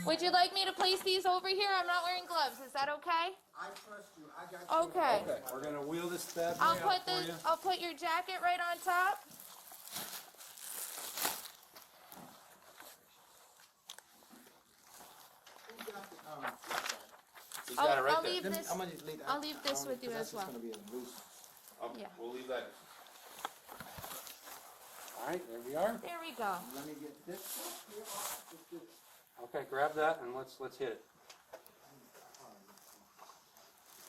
Would you like me to place these over here? I'm not wearing gloves. Is that okay? I trust you. I got you. Okay. Okay, we're gonna wheel this bad boy I'll out put for you. I'll put your jacket right on top. Who got the, He's got it right I'll there. leave Let me- this. I'm gonna leave that. I'll leave this with you because as well. That's just gonna be a loose. Okay, Yeah. we'll leave that. All right, there we are. There we go. Let me get this stuff here off. Just this. Okay, grab that and let's hit it.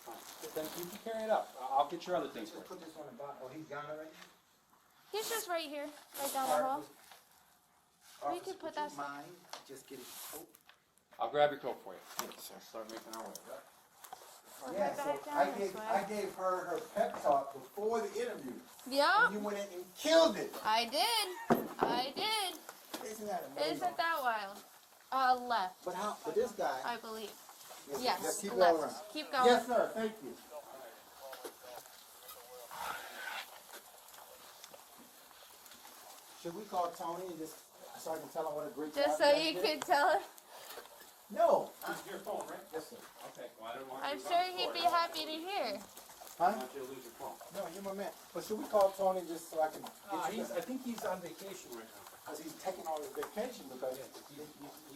All right, then you can carry it up. I'll get your other things Just first. put this on the bottom. Oh, he's gone already? He's just right here, right down the hall. We could put that. Would you mind just get it? Oh, I'll grab your coat for you. yes, sir. Start making our way. We'll Yeah, head so back I down this gave, I way. gave her pep talk before the interview. Yep, And you went in and killed it. I did. I did. Isn't that amazing? Isn't that wild? Left, But how, but this guy. I believe. Yes, Yes, keep going around. left. Keep going. Yes, sir, thank you. Should we call Tony and just, so I can tell him what a great job Just so he you did? could tell him. No. This is your phone, right? Yes, sir. Okay, well, I don't want I'm sure he'd be happy to hear. I Huh? don't want you to lose your phone. No, you're my man. But should we call Tony just so I can get you, I think he's on vacation right now. because he's taking all his vacation because he's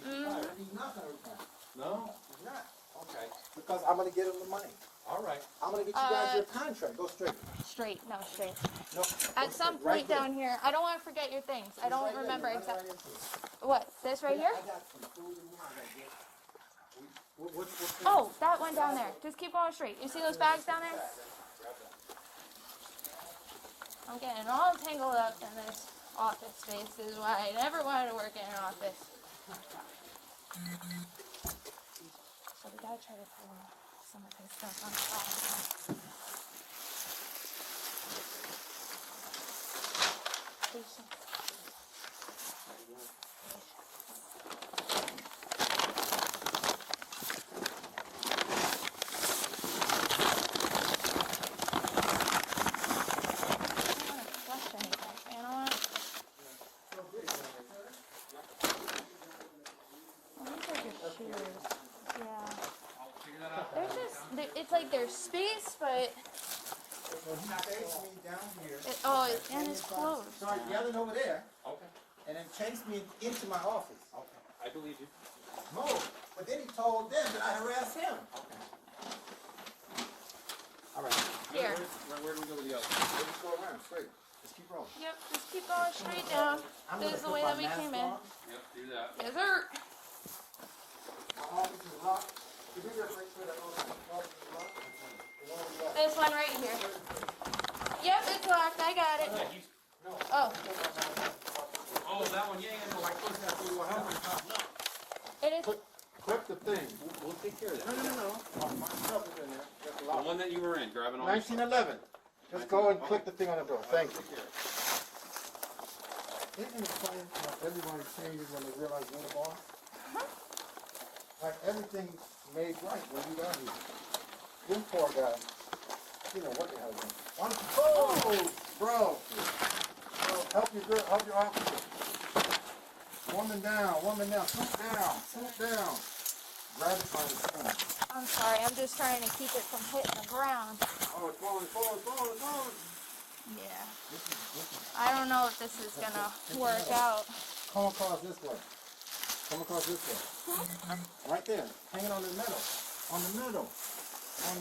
retired. He's not gonna retire. No? He's not. Okay, Because I'm gonna get him the money. all right. I'm gonna get you guys your contract. Go straight. Straight, no, straight. No. At some right point there. down here, I don't want to forget your things. I don't Right there. remember Run exactly. right into it. What, this right here? I got some food in here. I gotta get. What's Oh, that one down there. Just keep going straight. You see those bags down there? I'm getting all tangled up in this office space. This is why I never wanted to work in an office. So we gotta try to pull some of his stuff on top. Patience. It's like there's space, but So he chased me down here. and it's closed. Started yelling over there, Okay, and then chased me into my office. okay. I believe you. No, but then he told them that I harassed him. All right. Here. Where do we go with the other? We'll just go around straight. Just keep rolling. Yep, just keep going straight down. I'm This is the gonna way put that my we mask came in. on. Yep, do that. Yes, sir. My office is locked. Could you just make sure that all the office is locked? The one we got. This one right here. Yep, it's locked. I got it. Oh, Oh, that one, yeah, no, I closed that for you. it is. Clip the thing. We'll take care of that. No. My stuff is in there. That's The locked. one that you were in, grabbing all your stuff. 1911. Just go and click the thing on the door. Thank you. Take care of it. Isn't it funny how everybody changes when they realize you're the boss? Like everything's made right when you got here. This poor guy, you know what the hell. Oh, bro. Help your girl, help your officer. Woman down, swoop down. Grab it by the phone. I'm sorry, I'm just trying to keep it from hitting the ground. Oh, it's falling. Yeah. I don't know if this is gonna work out. Come across this way. Right there, hanging on the middle. On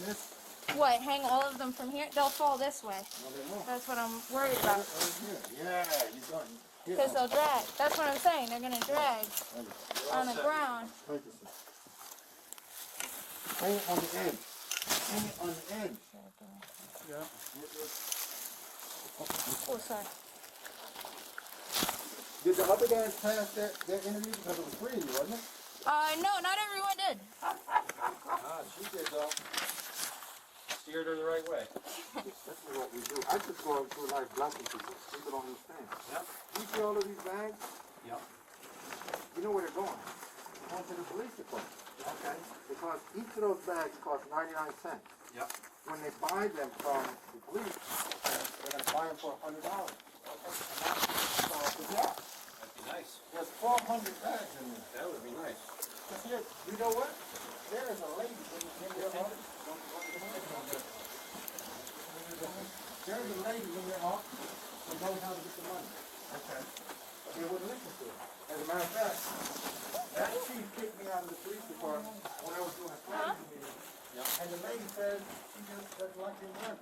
this. What, hang all of them from here? They'll fall this way. No, they won't. That's what I'm worried about. Yeah, you're going. Because they'll drag. That's what I'm saying. They're gonna drag on the ground. Hang it on the edge. Yeah. Oh, sorry. Did the other guys pass their interview because it was free, wasn't it? No, not everyone did. Ah, she did though. Steered her the right way. That's what we do. I just go through life blocking people. People don't understand. Yep. You see all of these bags? Yep. You know where they're going? They're going to the police department. Okay. Because each of those bags costs 99 cents. Yep. When they buy them from the police, they're going to buy them for $100. Okay. That'd be nice. There's 400 bags in there. That would be nice. But here, you know what? There is a lady in your office. There is a lady in your office who knows how to get the money. Okay. But they wouldn't listen to her. As a matter of fact, that chief kicked me out of the police department when I was doing a planning meeting. Yep. And the lady said she just doesn't like your money.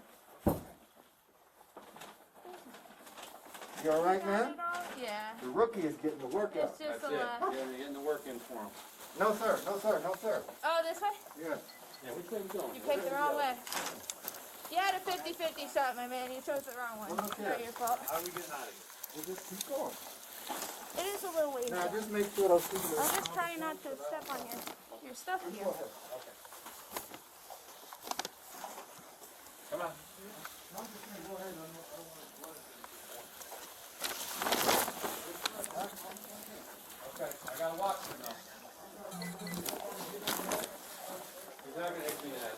You all right, man? Yeah. The rookie is getting the workout. It's just That's a it. lot. You're getting the work in for him. No, sir. No, sir. No, sir. Oh, this way? Yes. Yeah, which way are we going? You picked the wrong way. You had a 50-50 shot, my man. You chose the wrong one. Well, It's okay. not your fault. How are we getting out of here? We'll just keep going. It is a little ways. Now, just make sure those people I'll are... just try not to step on your stuff here. Go ahead. Okay. Come on. No, I'm just gonna go ahead. I don't want to... Okay, I gotta watch him now. He's not gonna hit me in the head.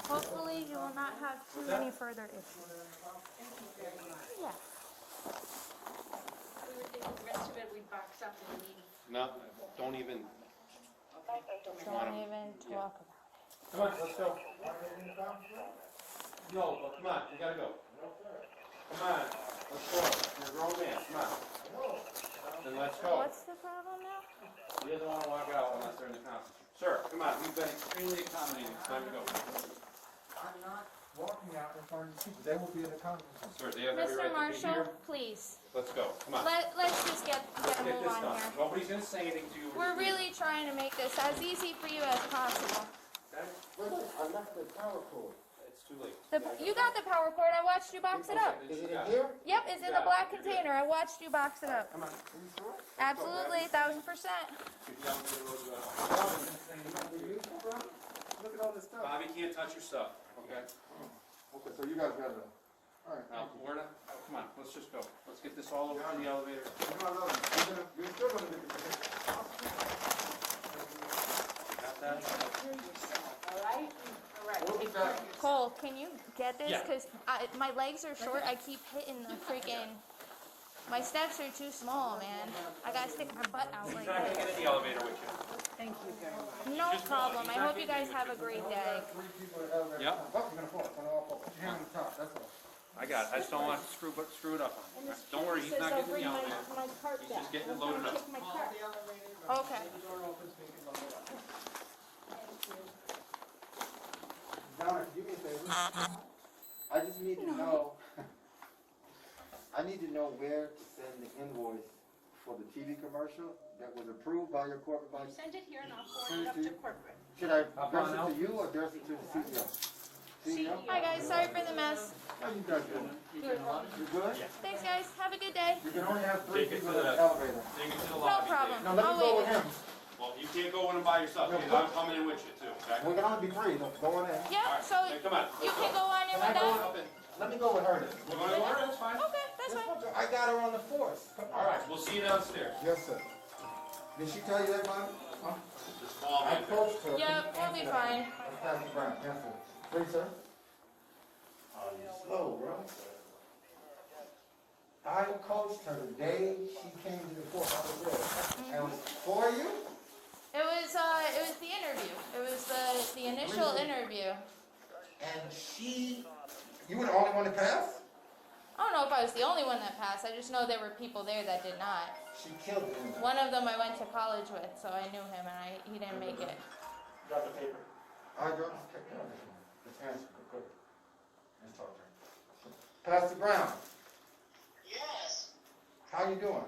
Hopefully you will not have too many further issues. Yeah. We were thinking the rest of it we'd box up in the meeting. No, don't even. Don't even talk about it. Come on, let's go. No, but come on, we gotta go. Come on, let's go. You're a grown man, come on. Then let's go. What's the problem now? He doesn't wanna walk out unless they're in the conference. Sir, come on, we've been extremely accommodating, it's time to go. I'm not walking out in front of the people. They will be in the conference room. Sir, they have every Mr. right to be Marshall, here. please. Let's go, come on. Let's just get Let's a get move this on done. here. Nobody's gonna say anything to you. We're really trying to make this as easy for you as possible. Wait, I left the power cord. It's too late. You got the power cord. I watched you box it up. Is it in here? Yep, it's in the black container. I watched you box it up. Come on. Are you sure? Absolutely, 1000%. Get down to the road, go out. Look at all this stuff. Bobby can't touch your stuff, okay? Okay, so you guys got it. All right. Now, we're not, come on, let's just go. Let's get this all over to the elevator. You know I love you. You're still gonna get the position. Got that? All right? All right. What was that? Cole, can you get this? Yeah. Because my legs are short. I keep hitting the freaking... My steps are too small, man. I gotta stick my butt out like He's not gonna this. get in the elevator with you. Thank you very much. No problem. I hope you guys have a great day. 3 people in the elevator. Yep. Oh, you're gonna fall. It's gonna all fall. Put your hand on the top, that's all. I got it, I just don't want to screw it up on you. Don't worry, he's not getting in the elevator. My cart He's back. just getting it loaded up. Take my cart. Okay. Donna, do me a favor. I just need to know, I need to know where to send the invoice for the TV commercial that was approved by your corporate vice. Send it here and I'll forward it up to corporate. Should I address it to you or address it to the CEO? CEO? Hi, guys. Sorry for the mess. How you guys doing? You good? Thanks, guys. Have a good day. You can only have 3 Take it people to in the the- elevator. Take it to the No lobby. problem. No, let I'll me go wait. with him. Well, you can't go in and by yourself, No, I'm coming in with you too, okay? We can only be 3, go on in. Yeah, so Hey, come on. you can go on in Can I with go that? Up in. Let me go with her then. We're going to order, that's fine. Okay, that's this way. I got her on the force. Come on. All right, we'll see you downstairs. Yes, sir. Did she tell you that, Mom? The small I man. coached her. Yep, we'll be fine. Pastor Brown, yes, sir. Please, sir. Slow, bro. I coached her the day she came to the court. I was there. And it was for you? It was the interview. It was the initial interview. And you were the only one to pass? I don't know if I was the only one that passed. I just know there were people there that did not. She killed him. One of them I went to college with, so I knew him, and he didn't make it. Drop the paper. I don't, let's answer quick. Let's talk to her. Pastor Brown, Yes, how you doing?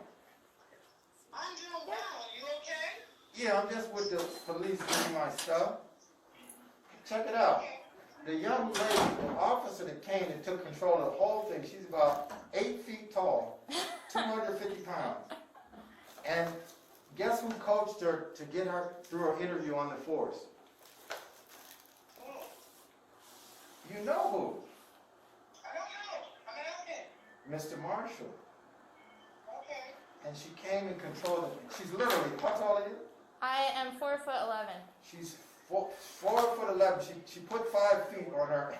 I'm doing well. You okay? Yeah, I'm just with the police getting my stuff. Check it out. The young lady, the officer that came and took control of the whole thing, she's about 8 feet tall, 250 pounds. And guess who coached her to get her through her interview on the force? You know who? I don't know. I'm asking. Mr. Marshall. Okay. And she came and controlled it. She's literally, how tall are you? I am 4'11". She's 4'11". She put 5 feet on her.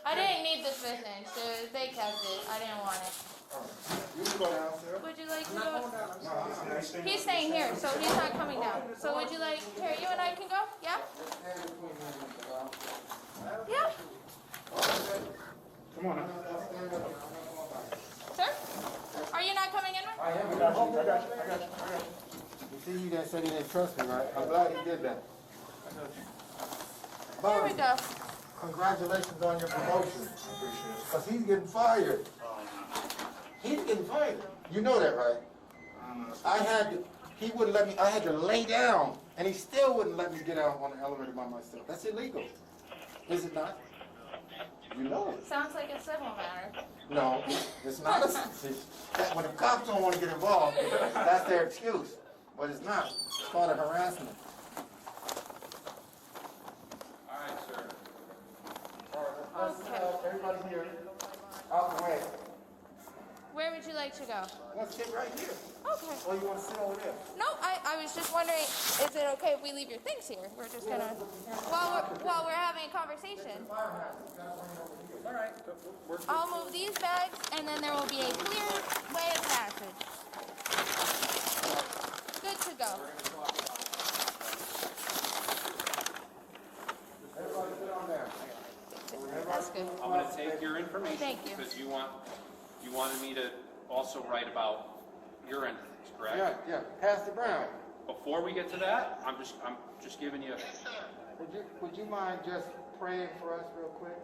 I didn't need the fishing, so they kept it. I didn't want it. You can go downstairs. Would you like to go? No, He's staying here, so he's not coming down. So would you like, here, you and I can go? Yeah? Yeah? Come on now. Sir? Are you not coming in? I am. I got you. You see, you didn't say you didn't trust me, right? I'm glad you did that. Here we Bobby, go. congratulations on your promotion. Because he's getting fired. He's getting fired. You know that, right? He wouldn't let me, I had to lay down, and he still wouldn't let me get out on the elevator by myself. That's illegal. Is it not? You know it. Sounds like a civil matter. No, it's not. When the cops don't want to get involved, that's their excuse. But it's not. It's called a harassment. All right, sir. Okay. Everybody here, out the way. Where would you like to go? Let's sit right here. Okay. Or you want to sit over there? No, I was just wondering, is it okay if we leave your things here? We're just gonna, while we're having a conversation. All right. I'll move these bags, and then there will be a clear way of passage. Good to go. Everybody sit on there. That's good. I'm gonna take your information. Thank you. Because you wanted me to also write about your end of things, correct? Yeah. Pastor Brown, Before we get to that, I'm just giving you, Yes, sir. would you mind just praying for us real quick?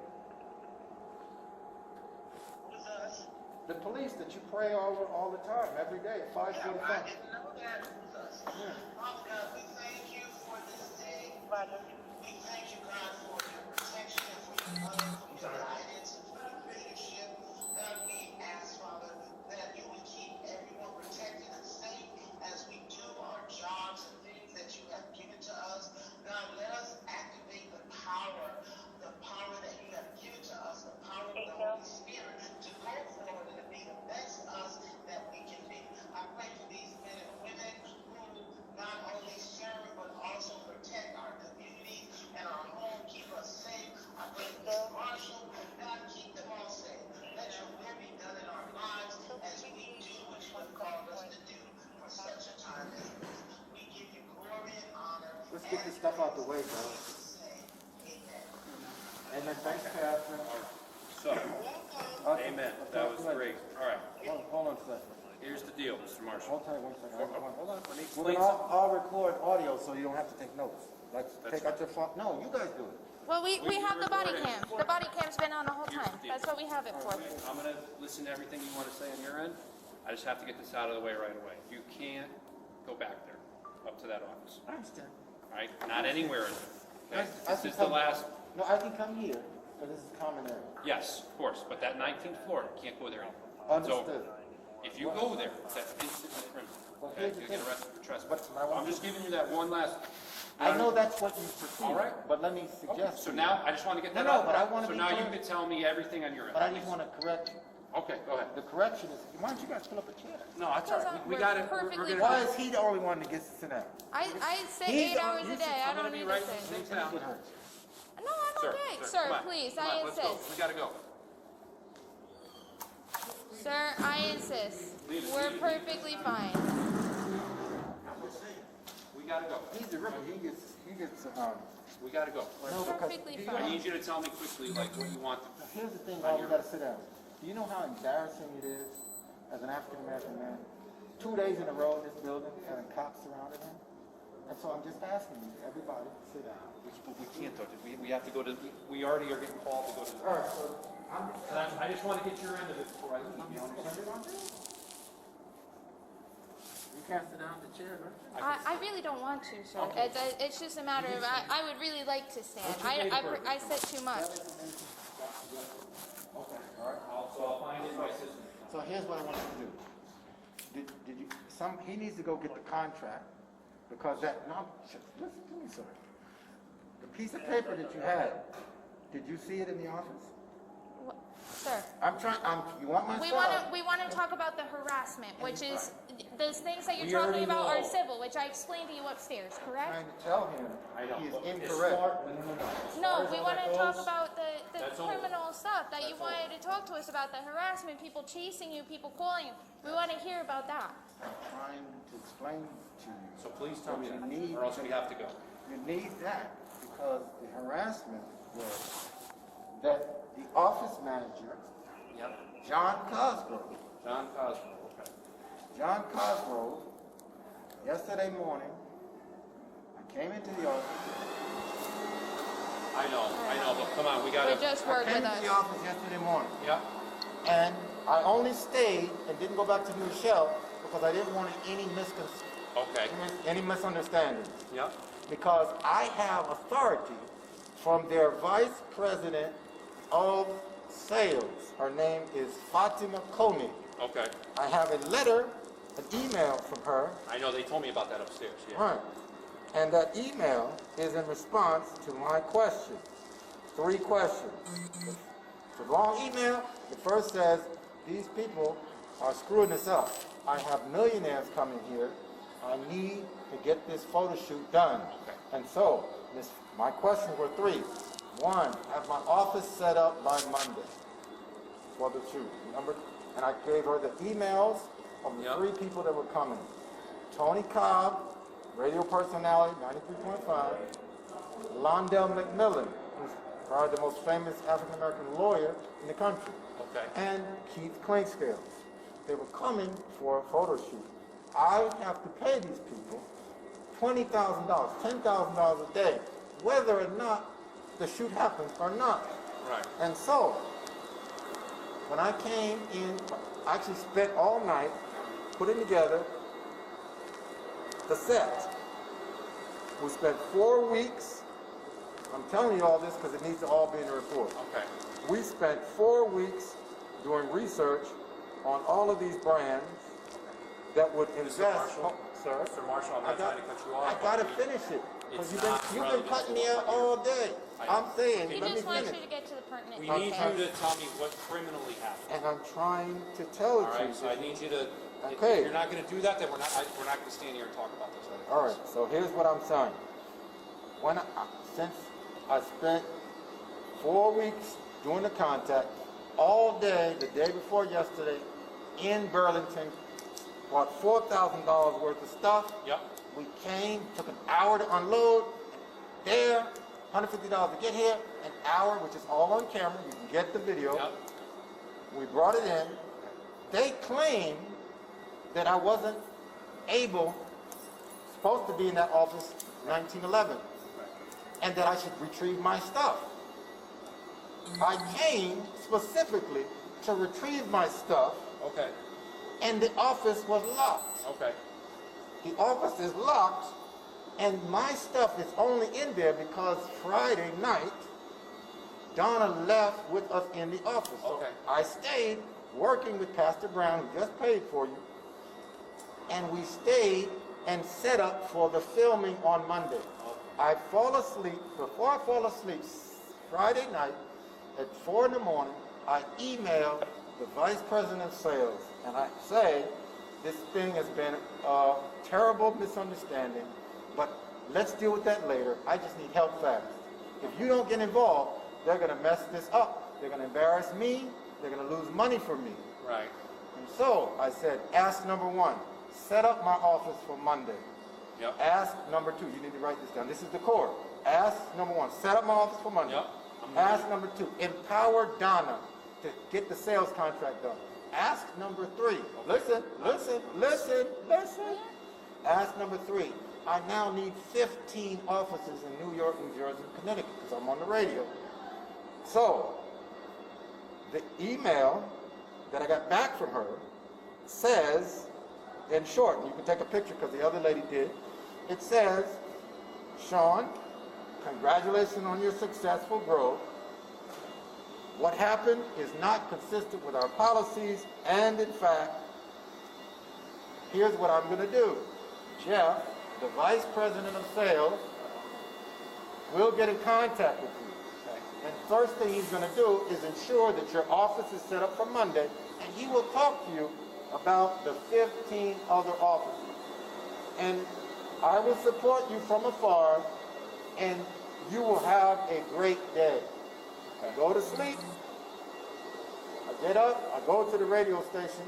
Who's us? The police that you pray over all the time, every day at 5:45. I didn't know that. Who's us? Father God, we thank you for this day. We thank you, God, for your protection and for your love, for your guidance and for your leadership. God, we ask, Father, that you would keep everyone protected and safe as we do our jobs and things that you have given to us. God, let us activate the power that you have given to us, the power of the Holy Spirit to go forward and to be the best us that we can be. I pray for these men and women who not only serve but also protect our communities and our home, keep us safe. I pray for Mr. Marshall. God, keep them all safe. Let your will be done in our lives as we do what you have called us to do for such a time as this. We give you glory and honor. Let's get this stuff out the way, bro. Amen. Thanks, Pastor. so, amen. That was great. All right, Hold on a second. here's the deal, Mr. Marshall. Hold tight one second. Hold on, let me We're explain gonna something. all record audio so you don't have to take notes. Like, That's take out your phone. No, you guys do it. Well, we have the body cam. The body cam's been on the whole time. That's what we have it for. I'm gonna listen to everything you wanna say on your end. I just have to get this out of the way right away. You can't go back there, up to that office, I understand. all right? Not anywhere in there, okay? I This can is the come- last, No, I can come here, but this is common area. yes, of course, but that 19th floor, you can't go there anymore. It's over. Understood. If you go there, that's instantly criminal, Well, okay? here's the You'll get thing. arrested for trespass. But I want I'm just giving you that one last. I know that's what you perceive. All right. But let me Okay, suggest. so now, I just wanna get that No, out. but I wanna So be now you clear. can tell me everything on your end. But I just please. want to correct Okay, go ahead. The correction is, why don't you guys pull up a chair? No, that's all right. We We're got it. perfectly We're Why gonna. is he the only one that gets to sit down? I sit He's 8 on- hours you a should- day. I I'm gonna don't be need right to sit. sit down. No, I'm okay. Sir, come on. please, Come on, I let's go. insist. We gotta go. Sir, I insist. Leave it, We're leave it. perfectly fine. We gotta go. He's the rookie, he gets, We gotta go. no, because, Perfectly I fine. need you to tell me quickly, like, what you want. here's the thing, why we gotta sit down. Do you know how embarrassing it is as an African American man? 2 days in a row in this building, having cops surrounded him? And so I'm just asking you, everybody, sit down. We can't touch it. We have to go to, we already are getting called to go to the. Alright, so, I just wanna get your end of it before I leave, you understand? you can't sit down in the chair, right? I really don't want to, sir. Okay. It's just a matter of, I would really like to stand. I sit too much. Okay, alright. So I'll find it in my system. So here's what I want you to do. Did you, he needs to go get the contract, because listen to me, sir. The piece of paper that you had, did you see it in the office? Sir, you want my we stuff? want to talk about the harassment, which is, those things that We you're talking already about are know. civil, which I explained to you upstairs, correct? Trying to tell him he is incorrect. No, we want to talk about the That's all. criminal stuff that you wanted to talk to us about, the harassment, people chasing you, people calling you. We want to hear about that. I'm trying to explain to you. So please tell me You that, need or else we have to go. You need that, because the harassment was that the office manager, Yep. John Cosgrove, John Cosgrove, okay. John Cosgrove, yesterday morning, I came into the office. I know, but come on, we gotta. But just I work came with into us. the office yesterday morning, Yep. and I only stayed and didn't go back to New Shell because I didn't want Okay. any misunderstandings. Yep. Because I have authority from their vice president of sales. Her name is Fatima Koenig. Okay. I have a letter, an email from her. I know, they told me about that upstairs, yeah. Right. And that email is in response to my question. 3 questions. It's a long email. The first says, these people are screwing us up. I have millionaires coming here. I need to get this photo shoot done. Okay. And so, my questions were 3. 1, have my office set up by Monday for the shoot. And I gave her the emails of the Yep. 3 people that were coming. Tony Cobb, radio personality, 93.5. Londell McMillan, who's probably the most famous African-American lawyer in the country. Okay. And Keith Clinkscales. They were coming for a photo shoot. I have to pay these people $20,000, $10,000 a day, whether or not the shoot happens or not. Right. And so, when I came in, I actually spent all night putting together the set. We spent 4 weeks. I'm telling you all this because it needs to all be in the report. Okay. We spent 4 weeks doing research on all of these brands that would invest. Marshall? Sir? Mr. Marshall, I'm not trying to cut you off. I gotta finish it. It's Because not you've been relevant cutting to me out what all day. I- I'm saying, He let me just wants finish. you to get to the pertinent. We need Okay. you to tell me what criminally happened. And I'm trying to tell All it right, to so you. I need you to, if Okay. you're not gonna do that, then we're not gonna stand here and talk about this. All right, so here's what I'm saying. Since I spent 4 weeks doing the contact, all day, the day before yesterday, in Burlington, bought $4,000 worth of stuff. Yep. We came, took an hour to unload. There, $150 to get here, an hour, which is all on camera. You can get the video. Yep. We brought it in. They claim that I wasn't supposed to be in that office 1911, and that I should retrieve my stuff. I came specifically to retrieve my stuff, Okay. and the office was locked. Okay. The office is locked, and my stuff is only in there because Friday night, Donna left with us in the office. So Okay. I stayed working with Pastor Brown, who just paid for you, and we stayed and set up for the filming on Monday. I fall asleep. Before I fall asleep, Friday night at 4 in the morning, I emailed the vice president of sales, and I say this thing has been a terrible misunderstanding, but let's deal with that later. I just need help fast. If you don't get involved, they're going to mess this up. They're going to embarrass me. They're going to lose money for me. Right. And so I said, ask number one, set up my office for Monday. Yep. Ask number two, you need to write this down. This is the core. Ask number one, set up my office for Monday. Yep. Ask number two, empower Donna to get the sales contract done. Ask number three, listen. Ask number three, I now need 15 offices in New York, New Jersey, and Connecticut, because I'm on the radio. So, the email that I got back from her says, in short, and you can take a picture because the other lady did, it says, Shawn, congratulations on your successful growth. What happened is not consistent with our policies, and in fact, here's what I'm going to do. Jeff, the vice president of sales, will get in contact with you. Okay. And first thing he's going to do is ensure that your office is set up for Monday, and he will talk to you about the 15 other offices. And I will support you from afar, and you will have a great day. I go to sleep, I get up, I go to the radio station.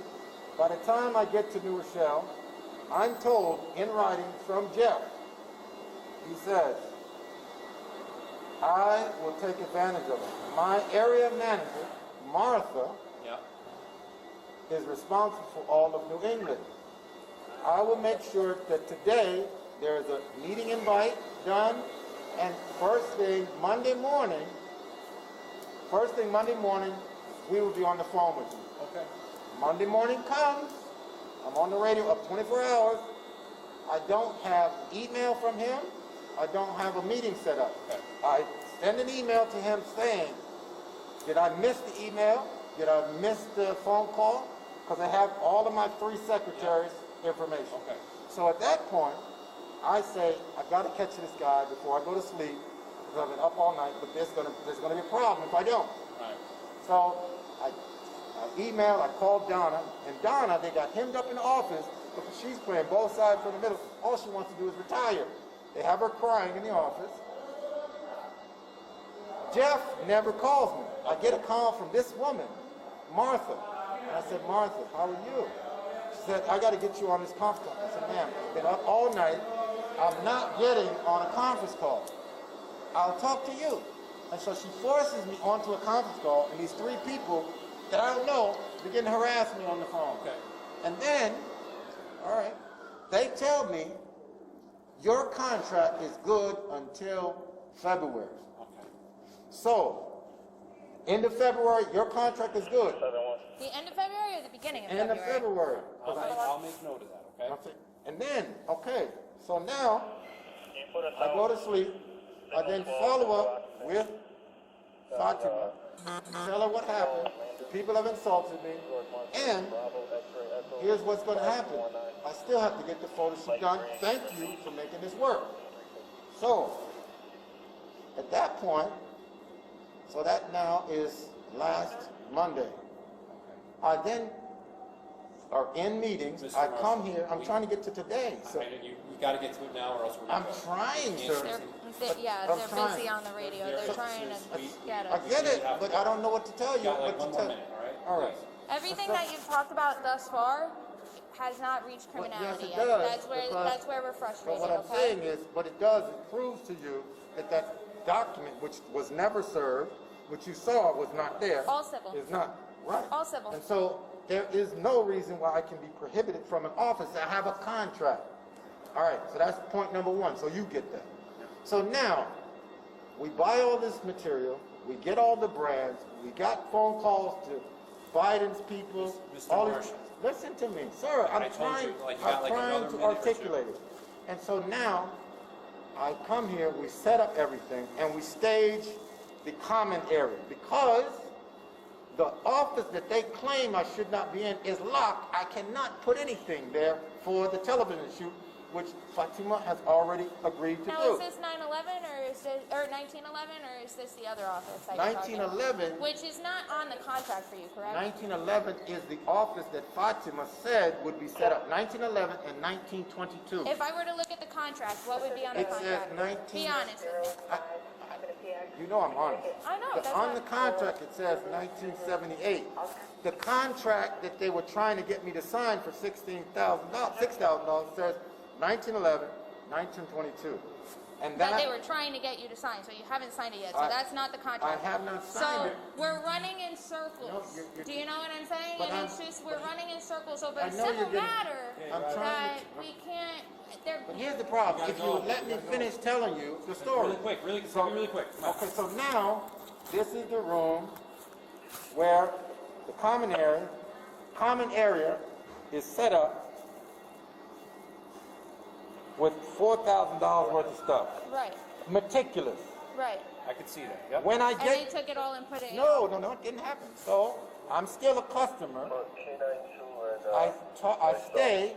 By the time I get to New Rochelle, I'm told in writing from Jeff, he says, I will take advantage of it. My area manager, Martha, is responsible for all of New England. I will make sure that today there is a meeting invite done, and first thing Monday morning, we will be on the phone with you. Okay. Monday morning comes, I'm on the radio up 24 hours. I don't have email from him. I don't have a meeting set up. Okay. I send an email to him saying, did I miss the email? Did I miss the phone call? Because I have all of my 3 secretaries' information. Okay. So at that point, I say, I've got to catch this guy before I go to sleep, because I've been up all night, but there's gonna be a problem if I don't. Right. So I emailed, I called Donna, and Donna, they got hemmed up in the office because she's playing both sides from the middle. All she wants to do is retire. They have her crying in the office. Jeff never calls me. I get a call from this woman, Martha. And I said, Martha, how are you? She said, I got to get you on this conference call. I said, ma'am, I've been up all night. I'm not getting on a conference call. I'll talk to you. And so she forces me onto a conference call, and these 3 people that I don't know begin to harass me on the phone. Okay. And then, all right, they tell me, your contract is good until February. Okay. So, end of February, your contract is good. The end of February or the beginning of End February? of February. I'll make note of that, okay? And then, okay, so now, I go to sleep. I then follow up with Fatima, tell her what happened. The people have insulted me, and here's what's going to happen. I still have to get the photo shoot done. Thank you for making this work. So, at that point, so that now is last Monday. I then are in meetings. Mr. I Marshall, come here. I'm trying to get to today. So You got to get to it now, or else we're I'm trying, sir. They're busy on the radio. They're trying to get I us. get it, but I don't know what to tell you. You got like what to one more tell minute, All right. Everything that you've talked about thus far has not reached criminality yes, it yet. does, That's where we're But frustrated, what I'm okay? saying is, what it does, it proves to you that that document, which was never served, which you saw was not there, All civil. is not right. All civil. And so there is no reason why I can be prohibited from an office. I have a contract. All right, so that's point number 1. So you get that. So now, we buy all this material, we get all the brands, we got phone calls to Biden's people, Mr. all these. Marshall. Listen to me, sir. I'm trying to articulate it. And so now, I come here, we set up everything, and we stage the common area because the office that they claim I should not be in is locked. I cannot put anything there for the television shoot, which Fatima has already agreed to Now, do. is this 9/11 or is is this, or 1911, or is this the other office that you're talking about? 1911, Which is not on the contract for you, correct? 1911 is the office that Fatima said would be set up. 1911 and 1922. If I were to look at the contract, what would be on the It says contract? Be 19. honest with me. You know I'm honest. I know, But that's on what- the contract, it says 1978. The contract that they were trying to get me to sign for $16,000, $6,000 says 1911, 1922. And That they that, were trying to get you to sign, so you haven't signed it yet, so I- that's not the I contract. have not So, signed it. we're running in circles. No, you're- Do you know what I'm saying? But And it's I'm- just, we're running in circles over I a know you're civil getting- matter I'm trying that to- we can't, they're, But here's the problem. If you would let me finish telling you the story. Really quick, really quick. Come on. Okay, so now, this is the room where the common area is set up with $4,000 worth of stuff. right, Meticulous. right. I could see that, yep. When I And they get, took it all and put it in. no, it didn't happen. So, I'm still a customer. I stay,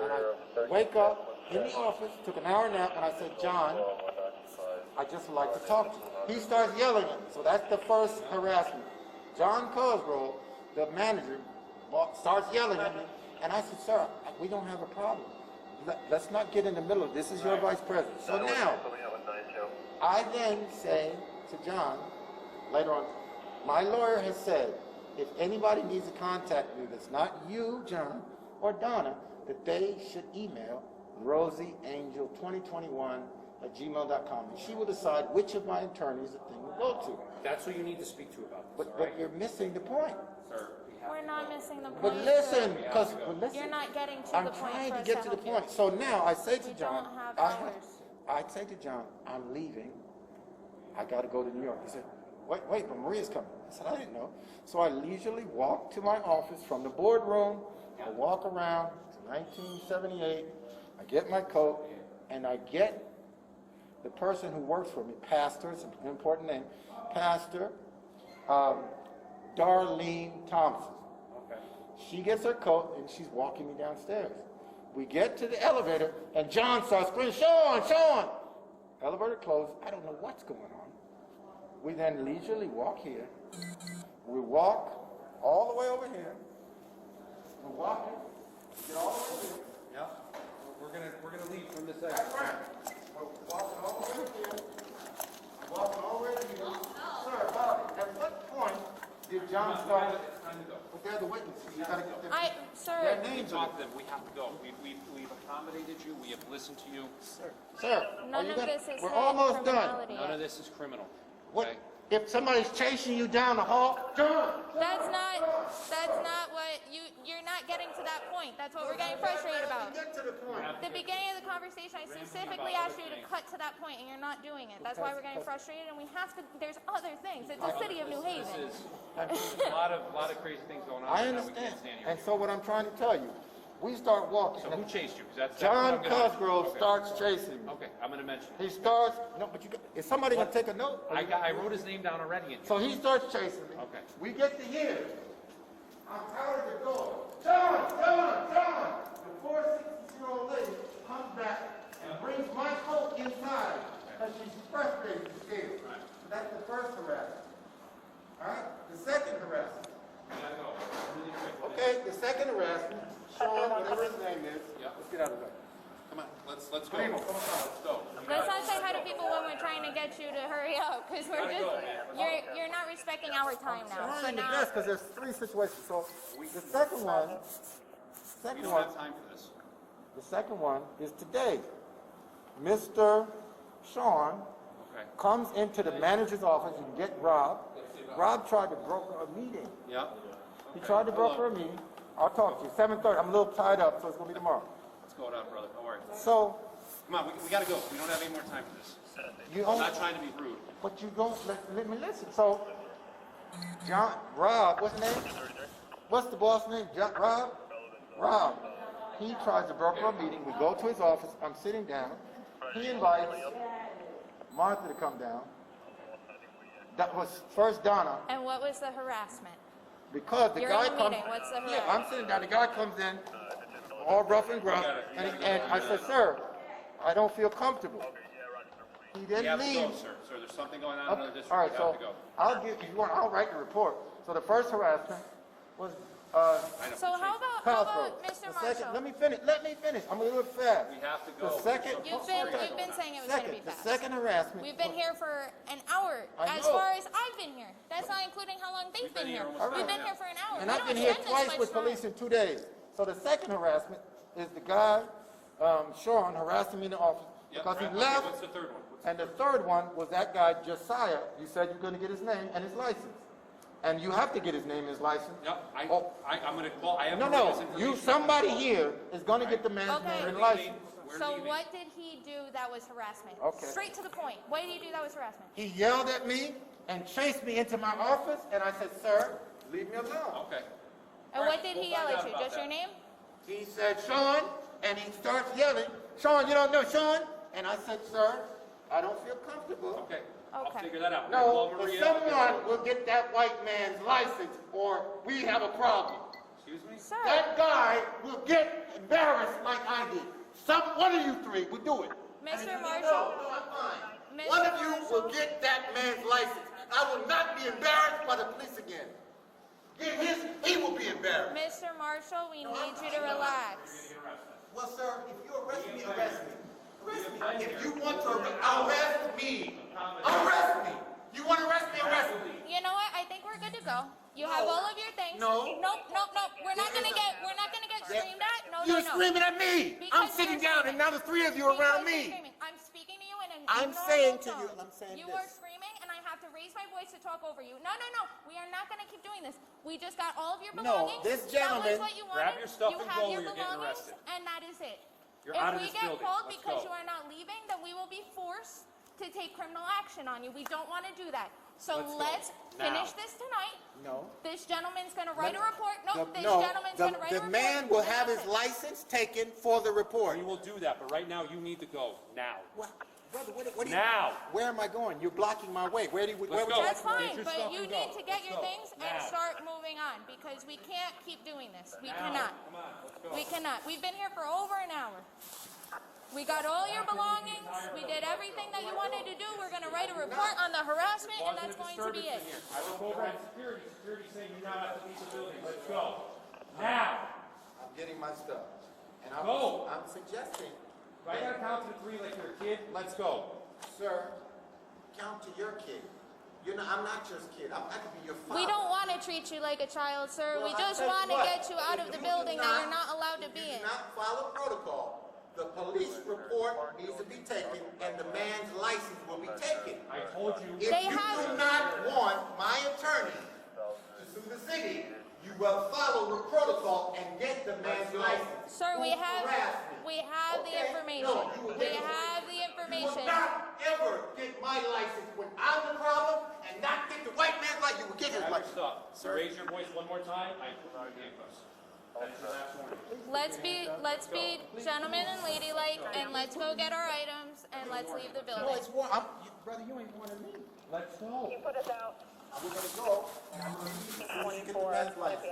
and I wake up in the office, took an hour nap, and I said, John, I just would like to talk to you. He starts yelling at me, so that's the first harassment. John Cosgrove, the manager, starts yelling at me, and I said, sir, we don't have a problem. Let's not get in the middle. This is your vice president. So now, I then say to John, later on, my lawyer has said, if anybody needs to contact me that's not you, John, or Donna, that they should email rosieangel2021@gmail.com, and she will decide which of my attorneys the thing will go to. That's who you need to speak to about this, all But right? you're missing the point. Sir, we have We're to not go. missing the point. But listen, sir. because listen, You're not getting to I'm the point trying for to us get to the help you. point. So now I say to We John, don't have hours. I say to John, I'm leaving. I got to go to New York. He said, wait, but Maria's coming. I said, I didn't know. So I leisurely walk to my office from the boardroom. I walk around to 1978. I get my coat, and I get the person who works for me, Pastor, it's an important name, Pastor Darlene Thompson. Okay. She gets her coat, and she's walking me downstairs. We get to the elevator, and John starts screaming, Shawn! Elevator closed. I don't know what's going on. We then leisurely walk here. We walk all the way over here. We're walking. Get all the way here. Yep. We're gonna leave from this That's exit. right. We're walking all the way here. Walking all the way to here. Sir, Bobby, at what point did John start? It's time to go. But they're the witnesses. You gotta get their Sir, their We names on talked to them, we have to go. We've accommodated you, we have listened to you. Sir, are none you of gonna- this is we're hit almost done. criminality None of yet. this is criminal, What okay? if somebody's chasing you down the hall? John! That's not what you're not getting to that point. That's what we're getting frustrated about. Get to the point. The beginning of the conversation, I specifically asked you to cut to that point, and you're not doing it. That's why we're getting frustrated, and we have to, there's other things. It's the city of New Haven. This is a lot of crazy things going on I right now, we understand. can't stand And here. so what I'm trying to tell you, we start walking. So who chased you? 'Cause that's what John I'm gonna- Cosgrove okay. starts chasing me. Okay, I'm gonna mention it. He starts, no, but is somebody gonna take a note? I wrote his name down already. So he starts chasing me. Okay. We get to here. I'm tired of the door. John! The 460-year-old lady comes back and brings my coat inside because she's frustrated and scared. That's the first harassment. All right? The second harassment. Okay, the second harassment, Shawn, whatever his name is. Yeah. Let's get out of there. Come on, let's go. Primo, come on. Let's go. Let's not say hi to people when we're trying to get you to hurry up, because we're just, you're not respecting our time now. So Trying the now, best because there's three situations. So the second one, We don't have time for this. the second one is today. Mr. Shawn Okay. comes into the manager's office and get Rob. Rob tried to broker a meeting. Yeah. He tried to broker a meeting. I'll talk to you. 7:30. I'm a little tied up, so it's gonna be tomorrow. Let's go it out, brother. Don't worry. So Come on, we gotta go. We don't have any more time for this. you I'm only, not trying to be rude. but you don't let me listen. So Rob, what's his name? What's the boss name? Rob. He tries to broker a meeting. We go to his office. I'm sitting down. He invites Martha to come down. That was first Donna, and what was the harassment? because the You're guy in a comes. meeting. What's the Yeah, harassment? I'm sitting down. The guy comes in, all rough and gruff, and I said, "Sir, I don't feel comfortable." He We didn't have to go, leave. sir. Sir, there's something going on in another district. All right, We so have to go. I'll give, if you want, I'll write the report. So the first harassment was, I know, So Chief. how about Cosgrove. Mr. The second, Marshall? let me finish, I'm a little fast. We have to go. The second, You've been saying it was gonna be the fast. second harassment. We've been here for an hour, I as know. far as I've been here. That's not including how long they've been here. almost We've an been hour. here for an hour. And We I've don't been here spend this twice much with time. police in 2 days. So the second harassment is the guy, Shawn, harassing me in the office Yep, because he right. Okay, left. what's the third one? And the third one was that guy, Josiah. You said you're gonna get his name and his license. And you have to get his name and his license. Yep, Oh. I'm gonna call, I have No, to bring no, this information. you, somebody here is gonna get the man's Okay. name and Where license. do you mean? Where So do you mean? what did he do that was harassment? Okay. Straight to the point. What did he do that was harassment? He yelled at me and chased me into my office, and I said, sir, leave me alone. Okay. And All what right, did we'll he yell find at out you? about Just your that. name? He said, Shawn, and he starts yelling, Shawn, you don't know Shawn? And I said, sir, I don't feel comfortable. Okay, I'll Okay. figure that out. No, We'll call but Maria. someone will get that white man's license, or we have a problem. Excuse me? Sir. That guy will get embarrassed like I did. One of you three will do it. Mr. No, Marshall? I'm fine. Mr. One of you will Marshall? get that man's license. I will not be embarrassed by the police again. Get his, he will be embarrassed. Mr. Marshall, we need you to relax. Well, sir, if you arrest me, arrest me. Arrest me. If you want to arrest me, arrest me. You want to arrest me, arrest me. You know what? I think we're good to go. You have all of your things. No. Nope. We're not gonna get screamed at. No, You're no, no. screaming at me. I'm Because sitting you're down, and now the three of you are Because around you're me. screaming. I'm speaking to you in a I'm normal saying to tone. you, and I'm saying You this. are screaming, and I have to raise my voice to talk over you. No. We are not gonna keep doing this. We just got all of your No, belongings. this That gentleman- was what you Grab wanted. your stuff You and have go, your or you're getting belongings, arrested. and that is it. You're If out of we this get building. called Let's because go. you are not leaving, then we will be forced to take criminal action on you. We don't want to do that. So Let's go. let's Now. finish this tonight. No. This gentleman's gonna write a report. The- This no, gentleman's the- gonna write a The report. man will have his That's it. license taken for the report. We will do that, but right now you need to go. Now. What? Brother, what do you... Now. Where am I going? You're blocking my way. Where Let's would go. you like That's to go? Get fine, your but stuff you and need go. to get Let's your go. things and Now. start moving on, because we can't keep doing this. We Now. cannot. Come on, let's go. We cannot. We've been here for over an hour. We got all your belongings. We did everything that you wanted to do. We're gonna write a report on the harassment, and that's going to be it. I look over at security. Security saying you're not at the leave the building. Let's go. Now. I'm getting my stuff. And Go. I'm suggesting, If I gotta count to 3 like you're a kid, let's go. sir, count to your kid. I'm not your kid. I could be your father. We don't want to treat you like a child, sir. Well, We I just tell you want to what, get you out if of the you building do that you're not allowed to if be you in. do not follow protocol, the police report needs to be taken, and the man's license will be taken. I told you. If They you have- do not want my attorney to sue the city, you will follow the protocol and get the man's license. Sir, we Who have harassed me. the Okay? information. No, you will We get- have the You will information. not ever get my license when I'm the problem, and not get the white man's license. You will get his Have your license. stuff. So raise your voice one more time. I put my handcuffs. That is your last warning. Let's be gentlemen and ladylike, and let's go get our items, and let's leave the No, building. it's war. Brother, you ain't wanting me. Let's go. We're gonna go, and I'm gonna leave before you get the man's license.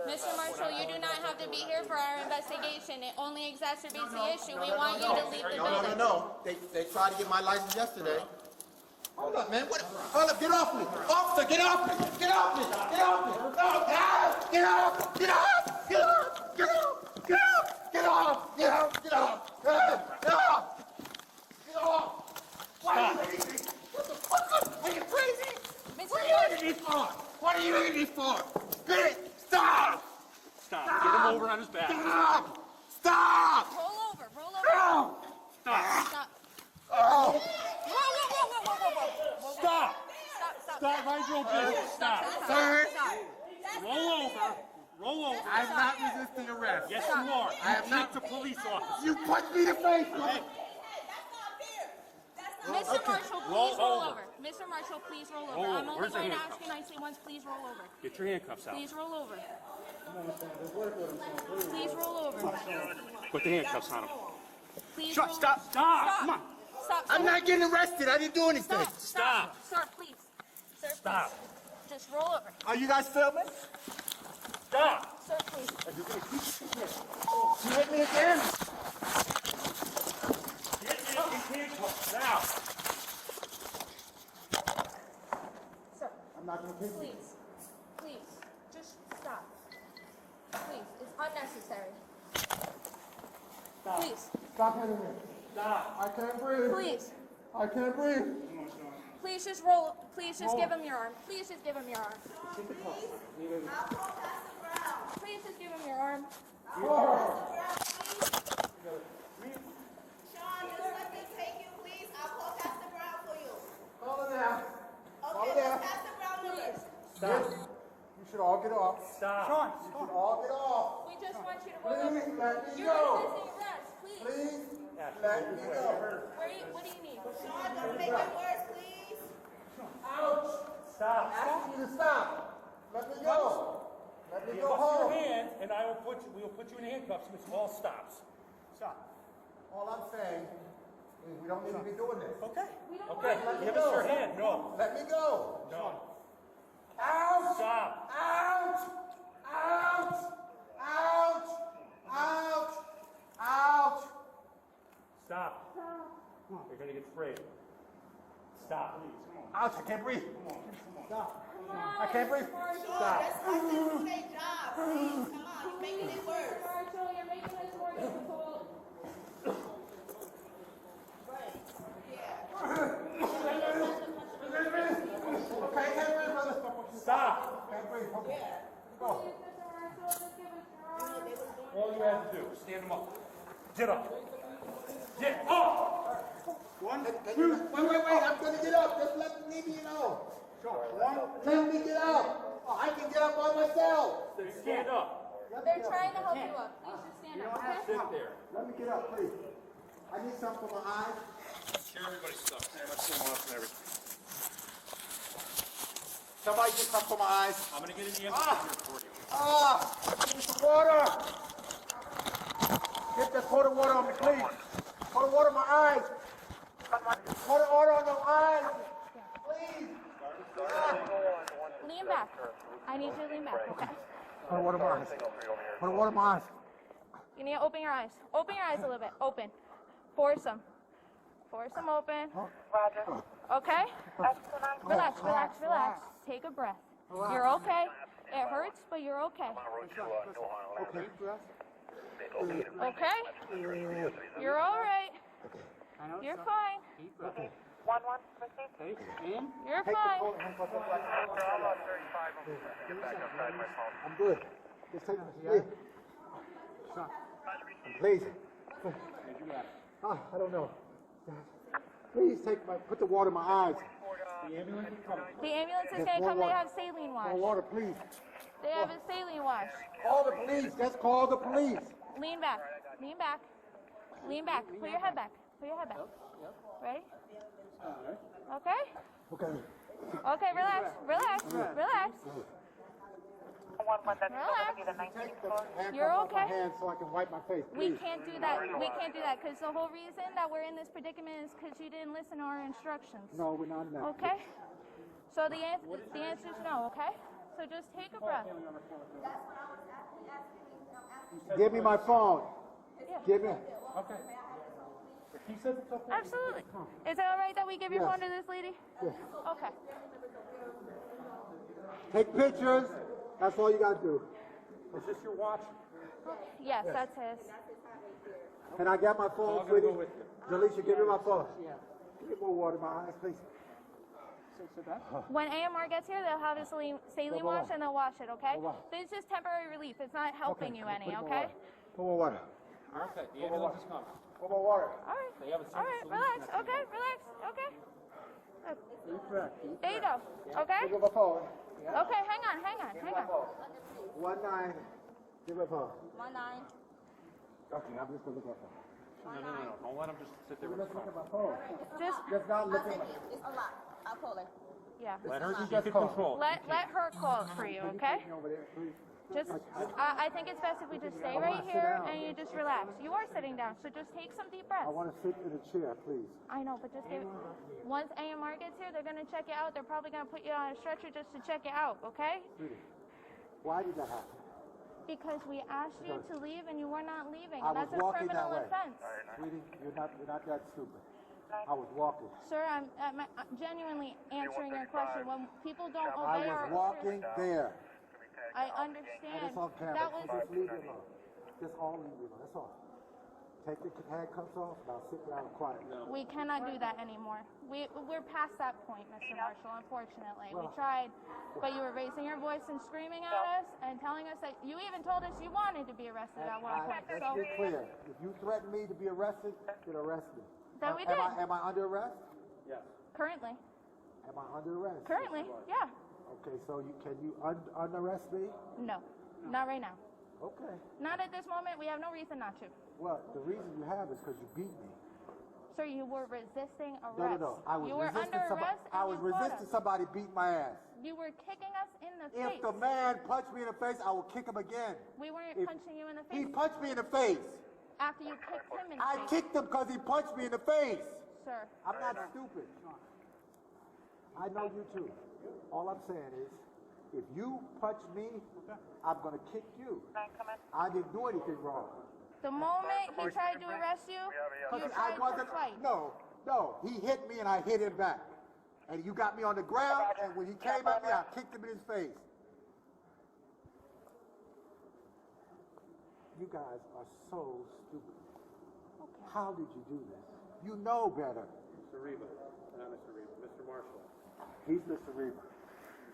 Mr. Marshall, you do not have to be here for our investigation. It only exacerbates the issue. We want you to leave the building. No. They tried to get my license yesterday. Hold up, man. Hold up, get off me. Officer, get off me. Get off me. Get off me. No, get off. Get off. Get off. Get off. Get off. Get off. Get off. Get off. Get off. Get off. Get off. Why are you hitting me? What the fuck? Are you crazy? What are you hitting me for? What are you hitting me for? Get it. Stop. Stop. Get him over on his back. Stop. Stop. Roll over. Stop. Stop. Oh. Whoa. Stop. Stop. Stop. Mind your own business. Stop. Sir, Roll over. Roll over. I'm not resisting arrest. Yes, you are. I am not the police officer. You punched me in the face. Mr. Marshall, Roll please roll over. over. Mr. Marshall, please roll over. Roll I'm over. only Where's the going to handcuffs? ask you nicely once. Please roll over. Get your handcuffs out. Please roll over. Please roll over. Put the handcuffs on him. Please Shut. roll Stop. Stop. Come on. Stop. I'm not getting arrested. I didn't do anything. Stop. Sir, please. Sir, Stop. please. Just roll over. Are you guys filming? Stop. Sir, please. You hit me again? handcuffs now. Sir, I'm not gonna take you. please, just stop. Please, it's unnecessary. Stop. Please, Stop hitting me. Stop. I can't breathe. please, I can't breathe. please just roll. Please just give him your arm. Please just give him your arm. Please just give him your arm. Shawn, just let me take you, please. I'll call Pastor Brown for you. Call it now. Okay, what's Pastor Brown number? Stop. You should all get off. Stop. Sean, you should all get off. We just want you to roll over. Please let me You're go. resisting arrest. Please. Please let me go. What do you need? Shawn, don't make it worse, please. Ouch. Stop. Ask you to stop. Let me go. Let me Give go us home. your hand, and we will put you in handcuffs if it all stops. Stop. All I'm saying is we don't need to be doing this. Okay. We don't Okay. want Give us your hand. No. Let me go. No. Ouch! Stop. Ouch! Ouch! Ouch! Ouch! Ouch! Stop. You're gonna get sprayed. Stop, please. Ouch! I can't breathe. Stop. I can't breathe. Shawn, just let them do their job, please. Come on, you're making it worse. Marshall, you're making this more difficult. Right. Yeah. Okay, I can't breathe, brother. Stop. Can't breathe. Okay. Yeah. Go. All you have to do is stand them up. Get up. Get up. One, two. Wait. I'm gonna get up. Just let me know. Let me get up. Oh, I can get up by myself. Then stand up. They're trying to help you up. Please just stand up, okay? Sit there. Let me get up, please. I need something for my eyes. Share everybody's stuff. Let's see them off and everything. Somebody get something for my eyes. I'm gonna get in the ambulance for you. Give me some water. Get that cold water on me, please. Cold water on my eyes. Cold water on my eyes. Please. Lean back. I need you to lean back, okay? Cold water on my eyes. Cold water on my eyes. You need to open your eyes. Open your eyes a little bit. Open. Force them. Force them open. Okay? Relax. Take a breath. You're okay. It hurts, but you're okay. Okay? You're all right. You're fine. You're fine. I'm good. Just take me. Please. I don't know. Please put the water in my eyes. The ambulance is going to come. They have saline wash. More water, please. They have a saline wash. Call the police. Just call the police. Lean back. Put your head back. Ready? Okay? Okay, relax. You're okay. Hands so I can wipe my face. We Please. can't do that because the whole reason that we're in this predicament is because you didn't listen to our instructions. No, we're not in that. Okay? So the answer is no, okay? So just take a breath. Give me my phone. Yeah. Give me. Okay. If he says it's okay. Absolutely. Is it all right that we give your Yes. phone to this lady? Yes. Okay. Take pictures. That's all you gotta do. Is this your watch? Yes, that's his. Can I get my phone, I'm gonna sweetie? go with you. Jaleisha, give me my phone. Give me more water in my eyes, please. When AMR gets here, they'll have a saline wash and they'll wash it, okay? This is just temporary relief. It's not helping you any, okay? Put more water. Okay, the ambulance is coming. Put more water. All right. They have a All right, relax. Okay, relax. Okay. There you go. Okay? Give me my phone. Okay, hang on. 19. Give me my phone. 19. Okay, I'm just gonna look at my phone. No. Don't let them just sit there with Let's the look phone. at my phone. Just, Just not look I'll at take my it. It's unlocked. I'll call her. yeah. Let her Just keep it call. control. Let her call it for you, okay? over there, please. Just, I think it's best if we just stay right here and you just relax. You are sitting down, so just take some deep breaths. I want to sit in a chair, please. I know, but just give it. Once AMR gets here, they're going to check you out. They're probably going to put you on a stretcher just to check you out, okay? Sweetie, why did that happen? Because we asked you to leave and you were not leaving. I was That's a walking criminal that way. offense. Sweetie, you're not that stupid. I was walking. Sir, I'm genuinely answering your question. When people don't I obey was our walking orders, there. I And understand. it's on camera. That was Just leave it alone. Just all leave it alone. That's all. Take the handcuffs off. Now sit down quiet. we cannot do that anymore. We're past that point, Mr. Marshall. Unfortunately, we Well- tried, but you were raising your voice and screaming at us and telling us that you even told us you wanted to be arrested at one point. Let's So be clear. If you threaten me to be arrested, then arrest me. That we did. Am I under arrest? Yes. currently, Am I under arrest? yeah. Okay, so can you unarrest me? No, not right now. Okay. Not at this moment. We have no reason not to. Well, the reason you have is because you beat me. Sir, you were resisting arrest. No. I was you were resisting under somebody. arrest. I and was you fought resisting us. somebody beating my ass. You were kicking us in the face. If the man punched me in the face, I will kick him again. We weren't If punching you in the He face punched me in the face. after you kicked him in the I face. kicked him because he punched me in the face. Sir, I'm not stupid. I know you too. All I'm saying is, if you punch me, I'm going to kick you. I didn't do anything wrong. the moment he tried to arrest you, you tried to fight. No. He hit me and I hit him back. And you got me on the ground, and when he came at me, I kicked him in his face. You guys are so stupid. How did you do this? You know better. Mr. Reba, not Mr. Reba, Mr. Marshall. He's Mr. Reaver.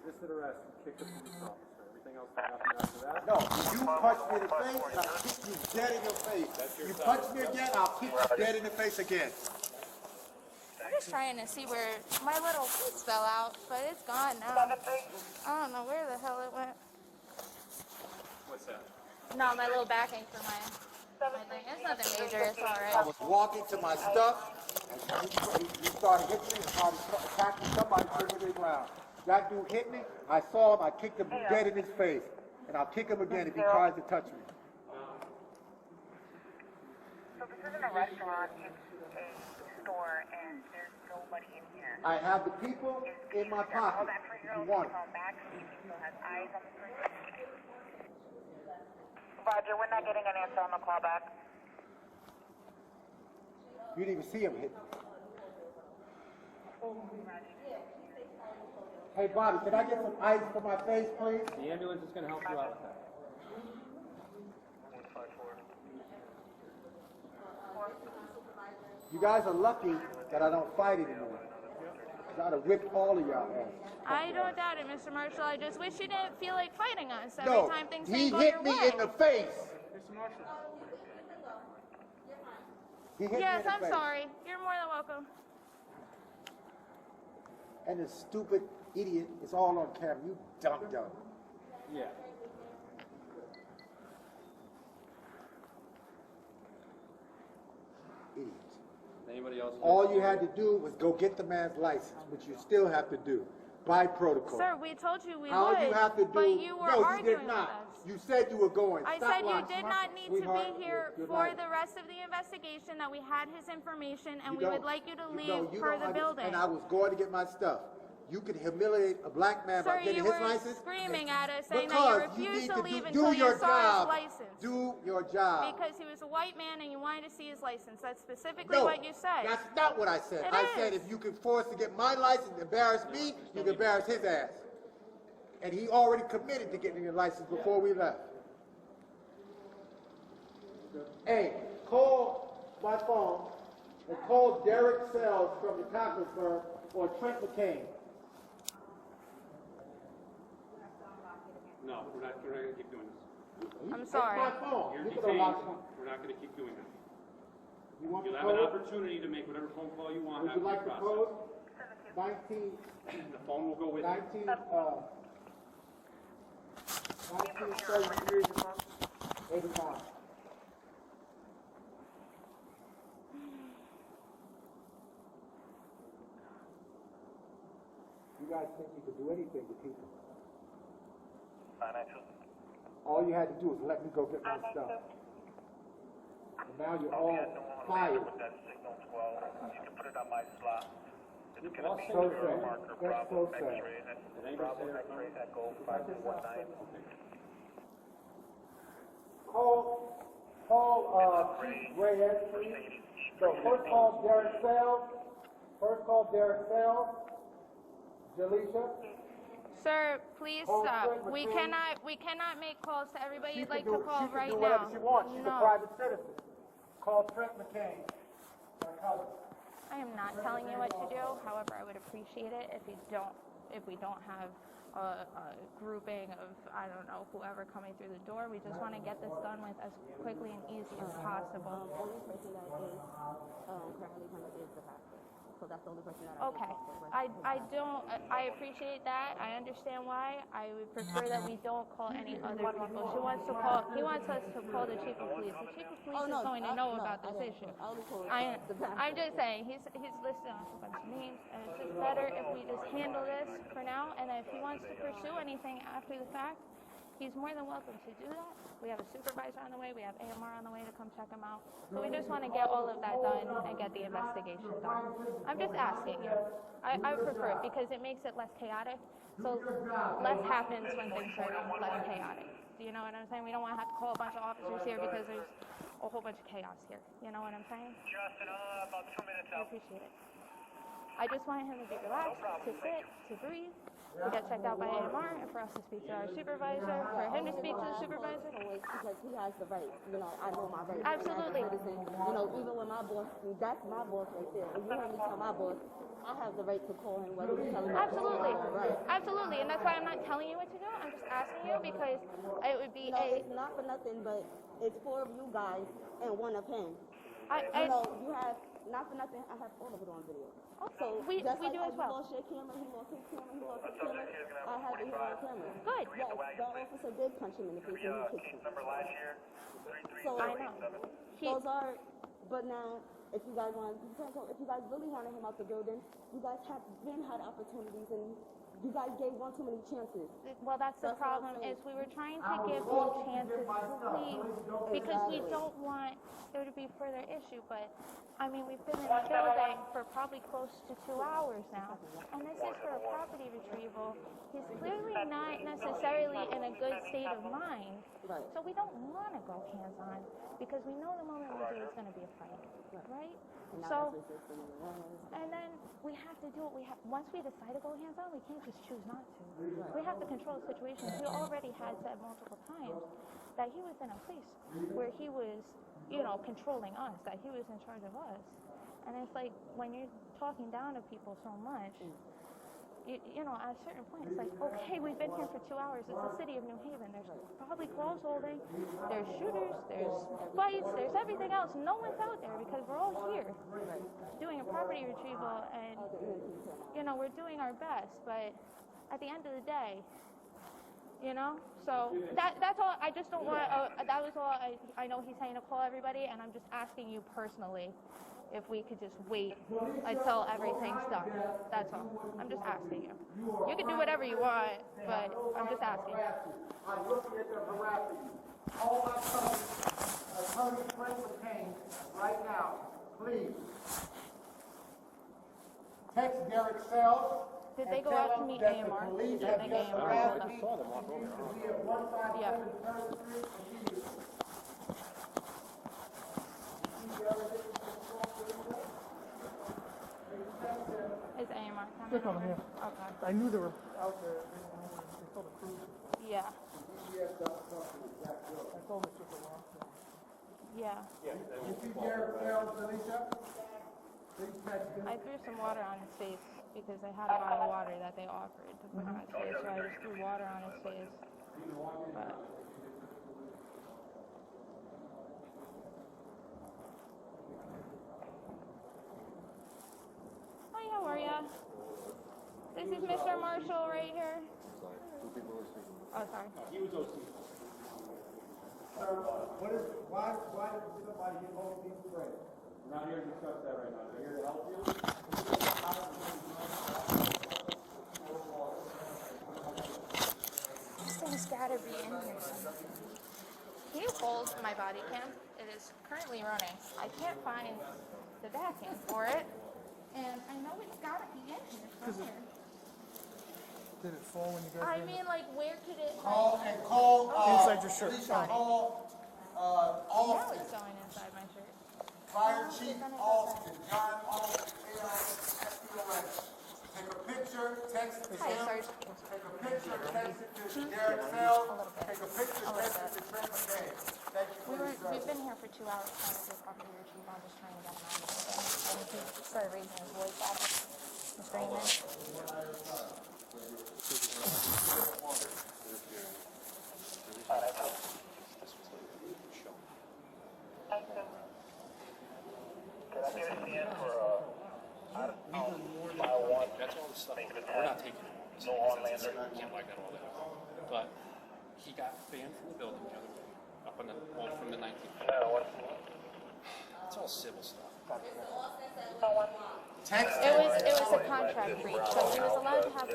Resisted arrest and kicked a police officer. Everything else that happened after that? No, you punch me in the face, and I'll kick you dead in your face. You punch me again, I'll kick you dead in the face again. I'm just trying to see where my little piece fell out, but it's gone now. I don't know where the hell it went. What's that? No, my little backing for my thing. It's nothing major. It's all I right. was walking to my stuff, and he started hitting me and started attacking somebody, put me to the ground. That dude hit me, I saw him, I kicked him dead in his face. And I'll kick him again if he tries to touch me. So this isn't a restaurant, it's a store, and there's nobody in here. I have the people in my pocket, if you want it. Back, he still has eyes on the screen. Roger, we're not getting an answer on the call back. You didn't even see him hit me. Hey, Bobby, can I get some ice for my face, please? The ambulance is going to help you out with that. You guys are lucky that I don't fight anymore. 'Cause I'd have whipped all of y'all ass. I don't doubt it, Mr. Marshall. I just wish you didn't feel like fighting us every No, time things he didn't go your hit me way. in the face. He hit me in Yes, the I'm face. sorry. You're more than welcome. And this stupid idiot is all on camera. You dumb. Yeah. Idiot. Anybody else? All you had to do was go get the man's license, which you still have to do by protocol. Sir, we told you we All would, you have to do, but you were no, you arguing did not. with us. You said you were going. I Stop said you lying. did not need to Sweetheart, be here you're for lying. the rest of the investigation, that we had his information, and You we would don't- like you to no, leave you for don't the understand. building. And I was going to get my stuff. You could humiliate a black man Sir, by getting you his were license. screaming at us, saying that Because you you refused need to to leave do until your you saw job. his license. Do your job. Because he was a white man and you wanted to see his license. That's specifically No, what you said. that's not what I said. It I said is. if you can force to get my license and embarrass me, you can embarrass his ass. And he already committed to getting your license before we left. Hey, call my phone and call Derek Sells from the conference firm or Trent McKernan. No, we're not going to keep doing this. I'm sorry. That's my phone. You're You can detained. unlock my- We're not going to keep doing that. You want You'll the have an code? opportunity to make whatever phone call you want Would after you the like the process. code? 19, The phone will go with you. 1933, 89. You guys think you could do anything to people? All you had to do was let me go get my stuff. And now you're all fired. I'll say So it. sad. That's so sad. Did anybody say that? Call Chief Reyes, please. So first call Derek Sells, First call, Derek Sales. Jaleisha. Sir, please Hold stop. quick, We McKernan. cannot make calls to everybody She you'd can like do to call she can right do now. whatever she wants. She's a No. private citizen. Call Trent McCain. My colleague. I am not telling you what to do. However, I would appreciate it if we don't have a grouping of, I don't know, whoever coming through the door. We just want to get this done with as quickly and easy as possible. Only person that is currently coming is the pastor. So that's the only person that Okay. I appreciate that. I understand why. I would prefer that we don't call any other people. He wants us to call the chief of police. The chief of police is going to know about this issue. I'm just saying, he's listed off a bunch of names, and it's just better if we just handle this for now, and if he wants to pursue anything after the fact, he's more than welcome to do that. We have a supervisor on the way, we have AMR on the way to come check him out. So we just want to get all of that done and get the investigation done. I'm just asking you. I would prefer it because it makes it less chaotic. So less happens when things are less chaotic. Do you know what I'm saying? We don't want to have to call a bunch of officers here because there's a whole bunch of chaos here. You know what I'm saying? Justin, about 2 minutes I appreciate it. I just want him to be relaxed, to sit, to breathe, to get checked out by AMR, and for us to speak to our supervisor, for him to speak to the supervisor. Because he has the right. You know, I know my rights. Absolutely. You know, even when my boss, that's my boss right there. If you heard me tell my boss, I have the right to call him whether he's telling me. Absolutely. Right. Absolutely. And that's why I'm not telling you what to do. I'm just asking you because it would be it's not for nothing, but it's 4 of you guys and 1 of him. I you know, you have, not for nothing, I have all of it on video. So we just do like as well. He lost your camera, he lost his camera, he lost his camera. I have it here on camera. Good. Yes, that officer did punch him in the face and he kicked him. So I know. those are, but now, if you guys want, if you guys really wanted him out the building, you guys have been had opportunities and you guys gave 1 too many chances. Well, that's the problem is we were trying to give him chances, please, because we don't want there to be further issue. But I mean, we've been in the building for probably close to 2 hours now, and this is for a property retrieval. He's clearly not necessarily in a good state of mind, so we don't want to go hands-on because we know the moment we do it's going to be a fight, right? So, and then we have to do what we have. Once we decide to go hands-on, we can't just choose not to. We have to control the situation. He already had said multiple times that he was in a place where he was, you know, controlling us, that he was in charge of us. And it's like, when you're talking down to people so much, you know, at a certain point, it's like, okay, we've been here for 2 hours. It's the city of New Haven. There's probably clothes holding. There's shooters. There's fights. There's everything else. No one's out there because we're all here doing a property retrieval, and you know, we're doing our best. But at the end of the day, you know, so that's all. I just don't want. That was all. I know he's saying to call everybody, and I'm just asking you personally if we could just wait until everything's done. That's all. I'm just asking you. You can do whatever you want, but I'm just asking. I'm looking at them harassing you. Call my attorney Trent McCain right now, please. Text Derek Sells. Did they go out to meet AMR? Did they make AMR? I saw them walk over there. 157 3rd Street. Is AMR coming? They're coming here. Okay. I knew they were out there. They saw the crew. Yeah. I told them it's just a walk. Yeah. You see Derek Sells, Alicia? Please text him. I threw some water on his face because they had a bottle of water that they offered to put on his face, so I just threw water on his face. But hi, how are ya? This is Mr. Marshall right here. Oh, sorry. He was OC. Sir, why did somebody get both these sprayed? We're not here to discuss that right now. We're here to help you. This thing's gotta be in here somewhere. Can you hold my body cam? It is currently running. I can't find the back end for it. And I know it's gotta be in here somewhere. Did it fall when you guys I mean, like, where could it... Call inside your shirt? Alicia, call, Now it's going inside my shirt. Fire Chief Austin, John Austin, ARSTOS. Take a picture, text it to Hi, him. Sarge. Take a picture, text it to Derek Sells. Take a picture, text it to Trent McKay. Thank you for your We've service. been here for 2 hours trying to do property retrieve. I'm just trying to get him out of here. And he started raising his voice at us and screaming. That's all the stuff. We're not taking it. Can't like that all that. But he got banned from the building the other day, up on the one from the 19th. It's all civil stuff. It was a contract breach, so he was allowed to have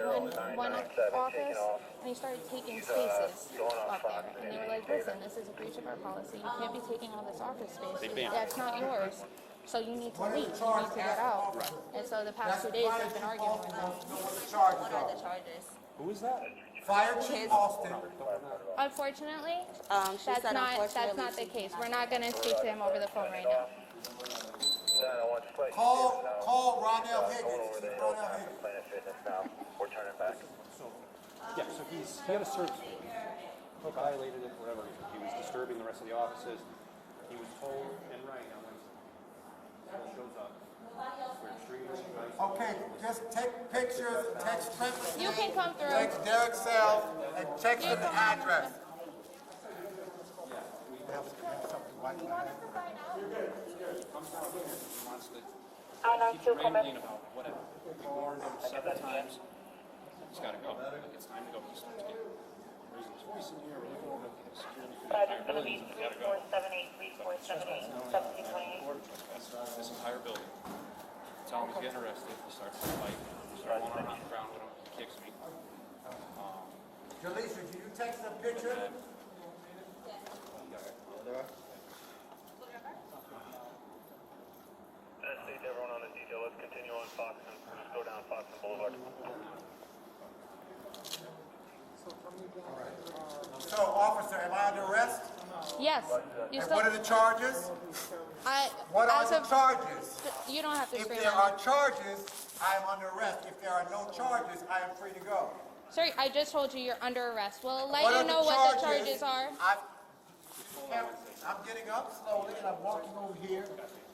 one office, and he started taking spaces up there. And they were like, listen, this is a breach of our policy. You can't be taking all this office space. That's not yours. So you need to leave. You need to get out. And so the past 2 days we've been arguing with him. What are the charges? Who is that? Fire Chief Austin. Unfortunately, She that's said not unfortunately the case. We're not going to speak to him over the phone right now. Call Ronell Higgins. Chief Ronell Higgins. Yeah, so he had a service agreement. He violated it, whatever. He was disturbing the rest of the offices. He was told in writing on Wednesday. So it shows up. We're extremely nice. Okay, just take pictures, text Trent. You can come through. Text Derek Sells and text him the address. Keeps rambling about whatever. We warned him several times. He's got to go. Like, it's time to go. He starts getting raising his voice in here. We're looking over the security for the entire building. He's got to go. This entire building. Tell him he's getting arrested. He starts to fight. We start going around the ground with him. He kicks me. Jaleesa, did you text a picture? Everyone on the detail, let's continue on Fox and just go down Fox and Boulevard. So, officer, am I under arrest? Yes. You And still, what are the charges? What are as the of- charges? You don't have to If scream there at are me. charges, I am under arrest. If there are no charges, I am free to go. Sir, I just told you you're under arrest. We'll let What you are the know what the charges? charges are. I'm getting up slowly and I'm walking over here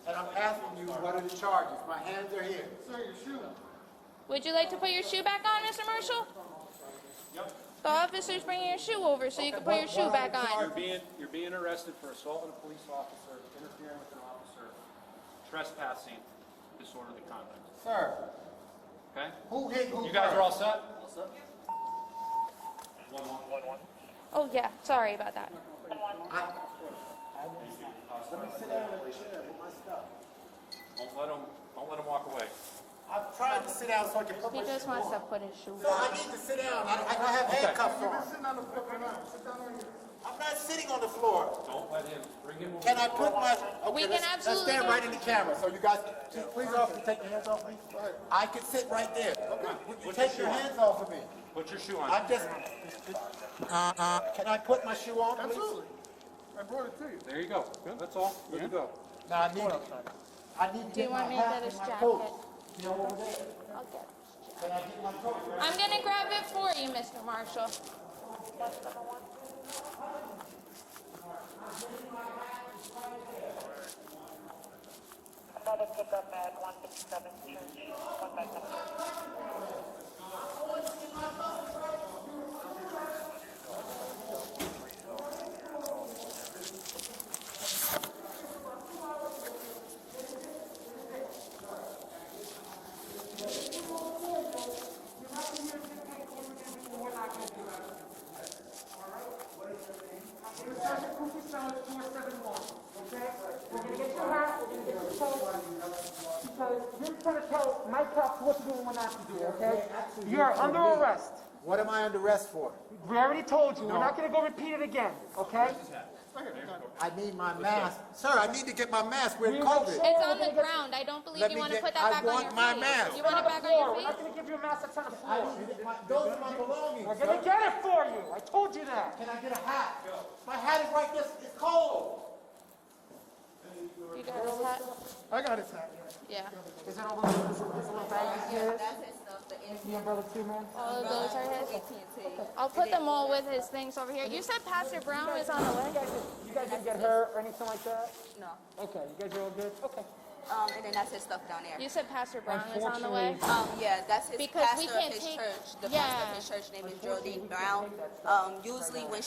and I'm asking you, what are the charges? My hands are here. Sir, your shoe. Would you like to put your shoe back on, Mr. Marshall? Yep. The officer's bringing your shoe over so you can put your shoe back on. You're being arrested for assault on a police officer, interfering with an officer, trespassing, disorderly conduct. Sir, Okay? who hit who You guys are all first? set? All set. 1-1. Oh, yeah. Sorry about that. Let me sit down in the chair with my stuff. Don't let him walk away. I'm trying to sit down so I can put He my just shoe wants on. to put his shoe So I back. need to sit down. I have handcuffs on. Sitting on the floor right now. Sit down on your... I'm not sitting on the floor. Don't let him, bring him over. Can I put my... Okay, We can let's absolutely stand do- right in the camera so you guys... Please, officer, take your hands off me. I can sit right there. You take your hands off of me. Put your shoe on. I'm just... Can I put my shoe on, please? Absolutely. I brought it to you. There you go. That's all. Good to go. Now, I need to Do you get my want me to hat get and his my jacket? coat. You know, over there. I'll get it. Can I get my coat? I'm going to grab it for you, Mr. Marshall. Another pickup at 157 Church. One back up. Because you're trying to tell my cops what to do and what not to do, okay? You are under arrest. What am I under arrest for? We already told you. We're not going to go repeat it again, okay? I need my mask. Sir, I need to get my mask. We're in We COVID. will- It's on the ground. I don't believe Let you me want to get- put that I back on want your my feet. mask. You want it back on We're your not feet? going to give you a mask that's on the I floor. need to get those are my belongings. We're going to get it for you. I told you that. Can I get a hat? My hat is right there. It's cold. You got his hat? I got his hat. Yeah. Is that all those little baggies here? That's his stuff. The umbrella too, man? All of those are his? AT&T. I'll put them all with his things over here. You said Pastor Brown was on the way? You guys didn't get hurt or anything like that? No. Okay, you guys are all good? Okay. And then that's his stuff down there. You said Pastor Brown was on the way? Yeah, that's his Because we pastor can't of his take- church. The yeah. pastor of his church name is Geraldine Brown. Usually when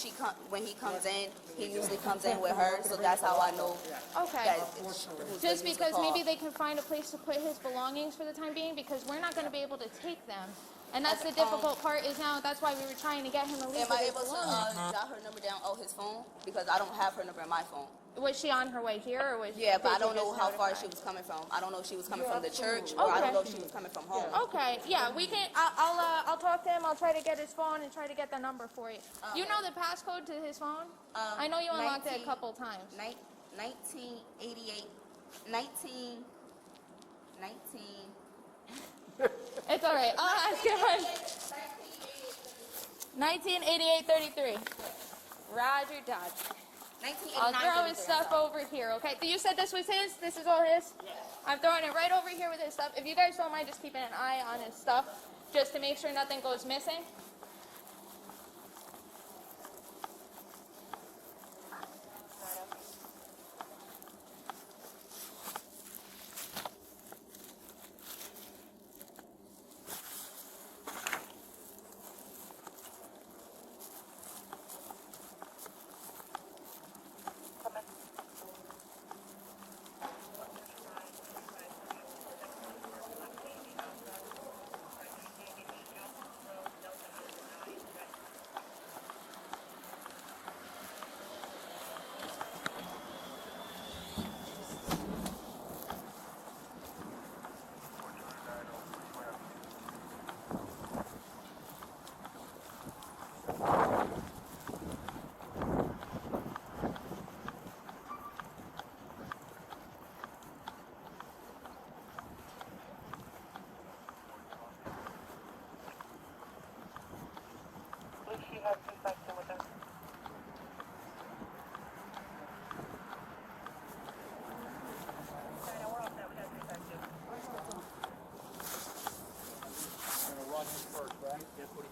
he comes in, he usually comes in with her, so that's how I know Okay. that it's who's Just the because call. maybe they can find a place to put his belongings for the time being, because we're not gonna be able to take them. And that's the difficult part is now, that's why we were trying to get him a leave Am with I his able to belongings. jot her number down on his phone? Because I don't have her number in my phone. Was she on her way here, or was Yeah, but I did you don't know just how far notify? she was coming from. I don't know if she was coming from the church, or I don't know if she was coming from home. Okay, yeah, we can, I'll talk to him, I'll try to get his phone and try to get the number for you. You know the passcode to his phone? I know you unlocked it a couple times. 1988, 19. It's alright, I'll ask him. 1988-33. Roger Dodge. 1989. I'll throw his stuff over here, okay? You said this was his? This is all his? Yes. I'm throwing it right over here with his stuff. If you guys don't mind just keeping an eye on his stuff, just to make sure nothing goes missing.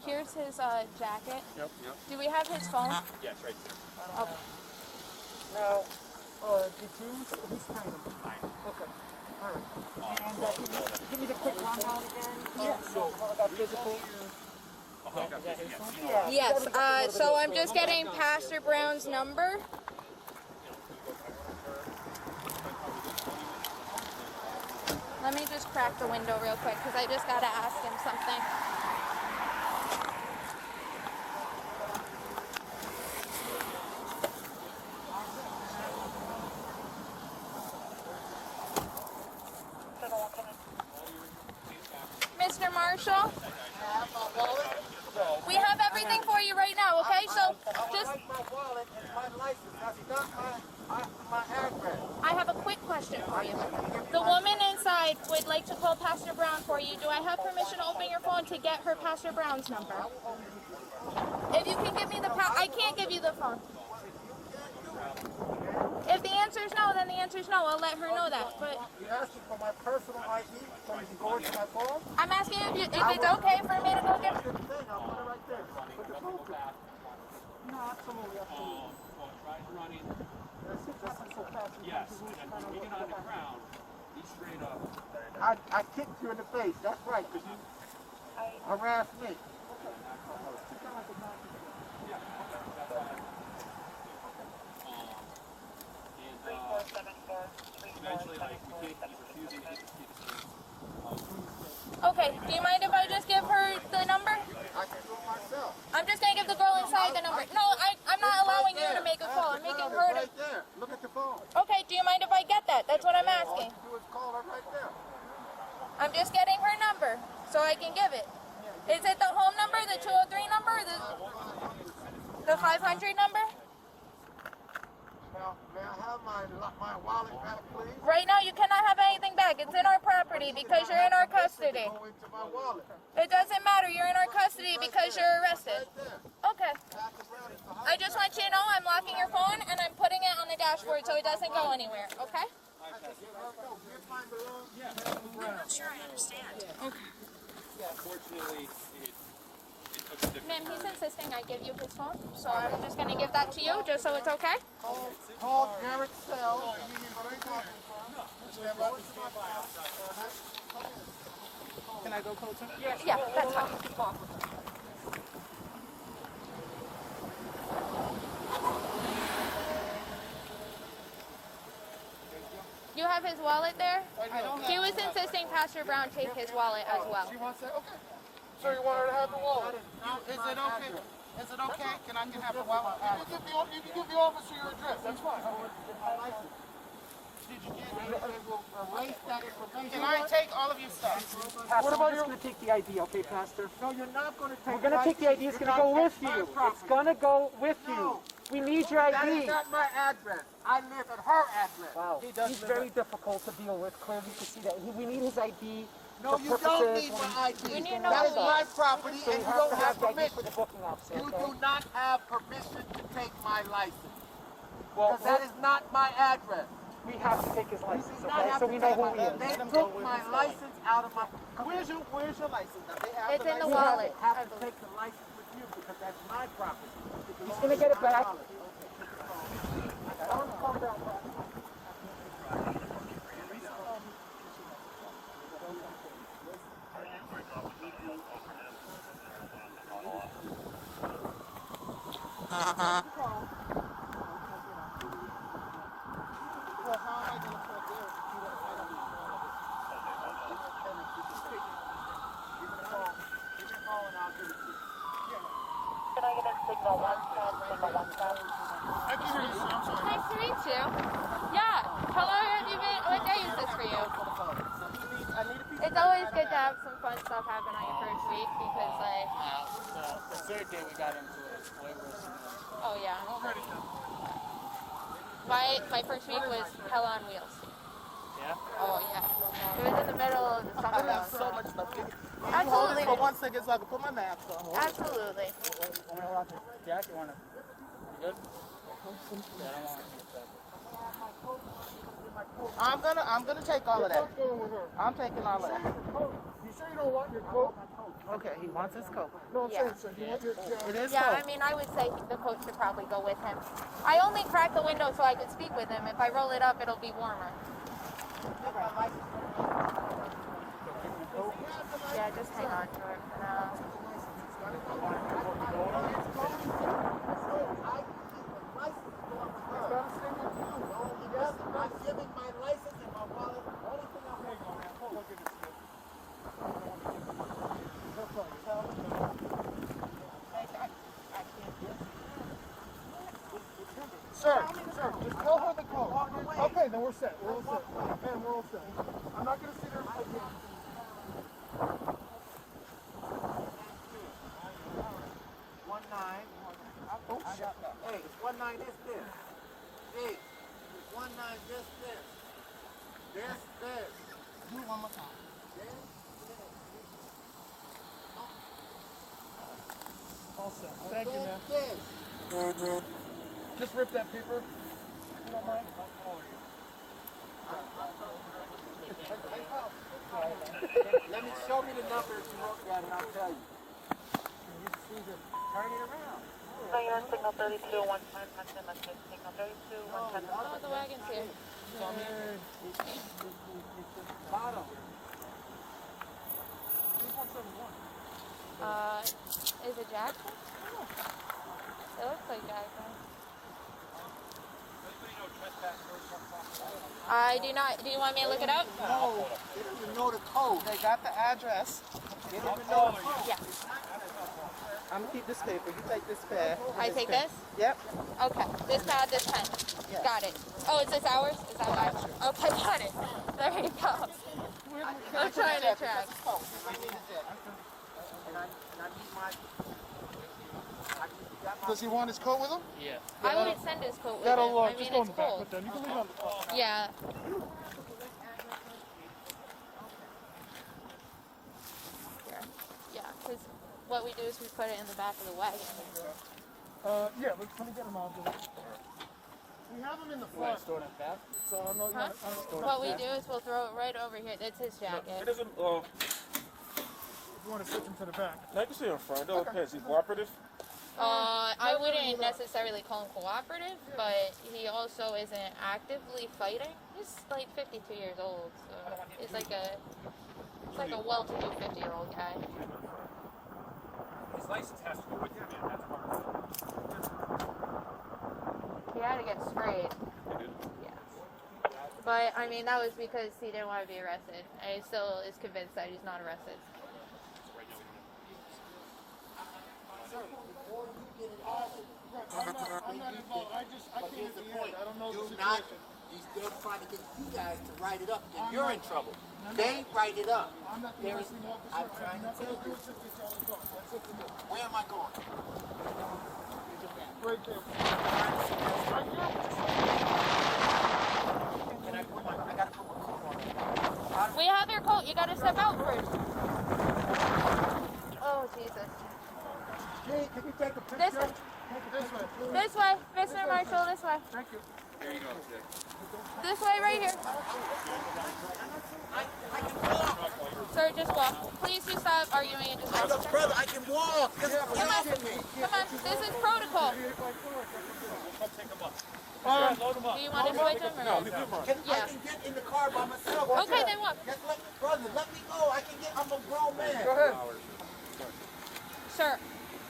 Here's his jacket. Yep. Do we have his phone? Yeah, it's right there. Okay. Now, did you, he's kind of fine. Okay. All right. And give me the quick rundown again. Yes. So, about physical. Yes, so I'm just getting Pastor Brown's number. Let me just crack the window real quick because I just got to ask him something. Mr. Marshall? We have everything for you right now, okay? So just... my wallet and my license. That's not my address. I have a quick question for you. The woman inside would like to call Pastor Brown for you. Do I have permission to open your phone to get her Pastor Brown's number? If you can give me the I can't give you the phone. If the answer is no, then the answer is no. I'll let her know that. But You're asking for my personal ID so you can go into my phone? I'm asking if it's okay for me to go get... I'll put it right there. Put the phone to it. No, absolutely, absolutely. Try running. That's so fast. Yes, and when we get on the ground, be straight up. I kicked you in the face. That's right, because you harassed me. Eventually, like, we can't keep refusing to get the kids. Okay, do you mind if I just give her the number? I can do it myself. I'm just going to give the girl inside the number. No, I'm not allowing you to make a call. I'm making her to... Right there. Look at the phone. Okay, do you mind if I get that? That's what I'm All asking. you do is call her right there. I'm just getting her number so I can give it. Is it the home number, the 203 number, or the 500 number? Now, may I have my wallet back, please? Right now, you cannot have anything back. It's in our property because you're in our custody. Go into my wallet. It doesn't matter. You're in our custody because you're arrested. Right there. Okay. I just want you to know I'm locking your phone and I'm putting it on the dashboard so it doesn't go anywhere, okay? I'm not sure I understand. Unfortunately, Ma'am, he's insisting I give you his phone, so I'm just gonna give that to you, just so it's okay. Call Garrett's cell. Can I go closer? Yeah, that's fine. You have his wallet there? He was insisting Pastor Brown take his wallet as well. She wants that? Okay. So you want her to have the wallet? Is it okay? Is it okay? Can I have the wallet? You can give the officer your address. That's fine. Did you get erase that information? Can I take all of your stuff? Pastor, we're just going to take the ID, okay, Pastor? No, you're not going to take. We're going to take the ID. It's going to go with you. It's going to go with you. We need your ID. That is not my address. I live at her address. Wow. He's very difficult to deal with. Clearly, you can see that. We need his ID. No, you don't need my ID. That is my property, and you don't have permission. For the booking officer, You okay? do not have permission to take my license. Because that is not my address. We have to take his license, okay? So we know who he is. They took my license out of my... Where's your license? Now, they have It's in the license. wallet. You have to take the license with you because that's my property. He's going to get it back. Nice to meet you. Yeah. How long have you been? What day is this for you? It's always good to have some fun stuff happen on your first week because, like. The third day we got into it. Oh yeah. My first week was hell on wheels. Yeah? Oh yeah. It was in the middle of the summer. I have so much stuff. Absolutely. For 1 second so I can put my mask on. Absolutely. Jack, you want to? You good? Yeah, I don't want to I'm gonna take all of that. I'm taking all of that. You sure you don't want your coat? Okay, he wants his coat. No, Yeah. It is Yeah, coat. I mean, I would say the coat should probably go with him. I only crack the window so I can speak with him. If I roll it up, it'll be warmer. Yeah, just hang on to it for now. I'm giving my license and my wallet. Only thing I'm Sir, just tell her the code. Okay, then we're set. We're all set. Man, we're all set. I'm not going to sit there and fight you. 19. Oh, shit. Hey, it's 19 this. Hey, it's 19 this. This. Do it one more time. All set. Thank you, man. Just rip that paper. You don't mind? Let me show me the numbers you wrote down and I'll tell you. Turn it around. So you're on signal 32, 1 time, signal 32, 1 time. Oh, the wagon's here. Bottom. Is it Jackson? It looks like Jackson. I do not. Do you want me to look it up? No, they don't even know the code. They got the address. They don't even know the code. Yeah. I'm gonna keep this paper. You take this pad. I take this? Yep. Okay. This pad, this pen. Yeah. Got it. Oh, is this ours? Is that ours? Okay, got it. There you go. I'm trying to track. Does he want his coat with him? Yeah. I wouldn't send his coat with That'll him. I mean, just go in it's the back. cold. Put that. You can leave it on the top. Yeah. Yeah, because what we do is we put it in the back of the wagon. Yeah, let me get him out there. We have them in the front. So I'm not, Huh? What we do is we'll throw it right over here. That's his It jacket. doesn't, If you want to switch them to the back. I can see in front. It depends. He's cooperative. I wouldn't necessarily call him cooperative, but he also isn't actively fighting. He's like 52 years old, so he's like a well-to-do 50-year-old guy. His license has to go with him, man. That's part of it. He had to get sprayed. Yeah. But I mean, that was because he didn't want to be arrested, and he still is convinced that he's not arrested. I'm not involved. I came at the end. I don't know the Do not, situation. they're trying to get you guys to write it up, then you're in trouble. They write it up. I'm not the There's, arresting officer. I'm trying to tell you. Where am I going? Right there. I gotta put my coat on. We have your coat. You got to step out first. Oh Jesus! Hey, can you take a picture? This way. This way. This way, Mr. Marshall. This way. Thank you. There you go, Jay. This way, right here. Sir, just walk. Please do stop arguing and just walk. Brother, I can walk. Just Come on. Come on. This is protocol. Take him up. Do you want to switch them or? I can get in the car by myself. Okay, then what? Just brother, let me go. I'm a grown man. Go ahead. Sir,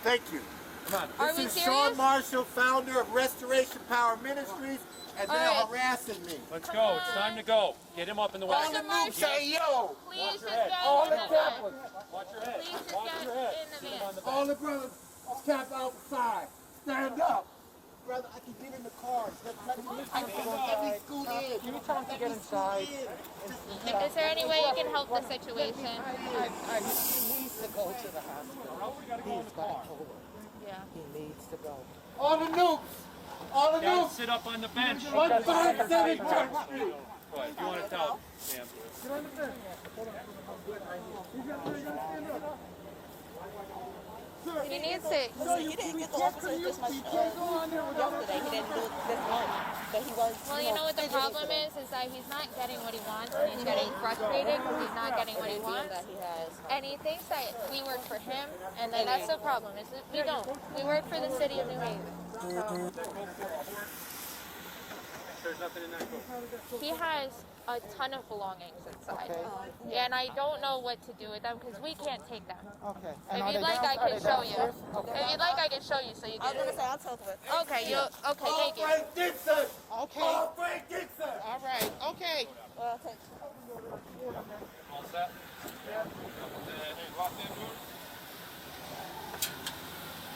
Thank you. are we This is serious? Shawn Marshall, founder of Restoration Power Ministries, and they're All right. harassing me. Let's go. It's time to go. Get him up in the All wagon. the noobs say yo. Please just get All in the the van. campers. Watch your head. Please just Watch get your head. in the van. All the brothers camp outside. Stand up. Brother, I can get in the car. Let me scoot in. Give me time to get inside. Is there any way you can help the situation? He needs to go to the hospital. He's bipolar. Yeah. He needs to go. All the noobs. All the Guys, noobs. sit up on the bench. 157 Church Street. Go ahead. If you want to tell Sam. Get on the fence. He needs to. You didn't get the officer this much yesterday. He didn't do it this month. But he was. Well, you know what the problem is that he's not getting what he wants, and he's getting frustrated because he's not getting what he wants. That he has. And he thinks that we work for him, and then that's the problem. Is that we don't. We work for the city of New Haven. So There's nothing in that book. he has a ton of belongings inside, and I don't know what to do with them because we can't take them. Okay. If you'd like, I can show you. If you'd like, I can show you so you I was get gonna it. say I'll talk to it. Okay, okay, thank you. Frank Dixon. Okay. Oh, Frank Dixon. All right. Okay. Well, I'll take. All set?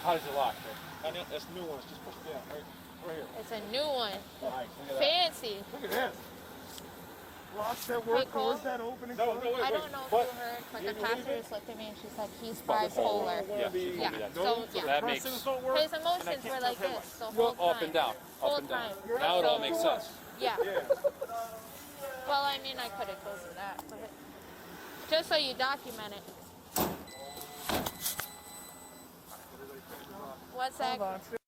How does it lock? That's new ones. Just push it down. Right here. It's a new one. Nice. Look at that. Fancy. Look at this. Locks that Hey, work. Cole. Doors that open and No, close. no, wait, I wait. don't know if What? you heard, but You the know pastor anything? just looked at me and she said he's bipolar. Yeah, she told me Yeah. that. So yeah, That makes his emotions were like this the whole time. up and down. Whole Up and down. time. Now it all makes sense. Yeah. Well, I mean, I could have told you that, but just so you document it. One sec. Hold on.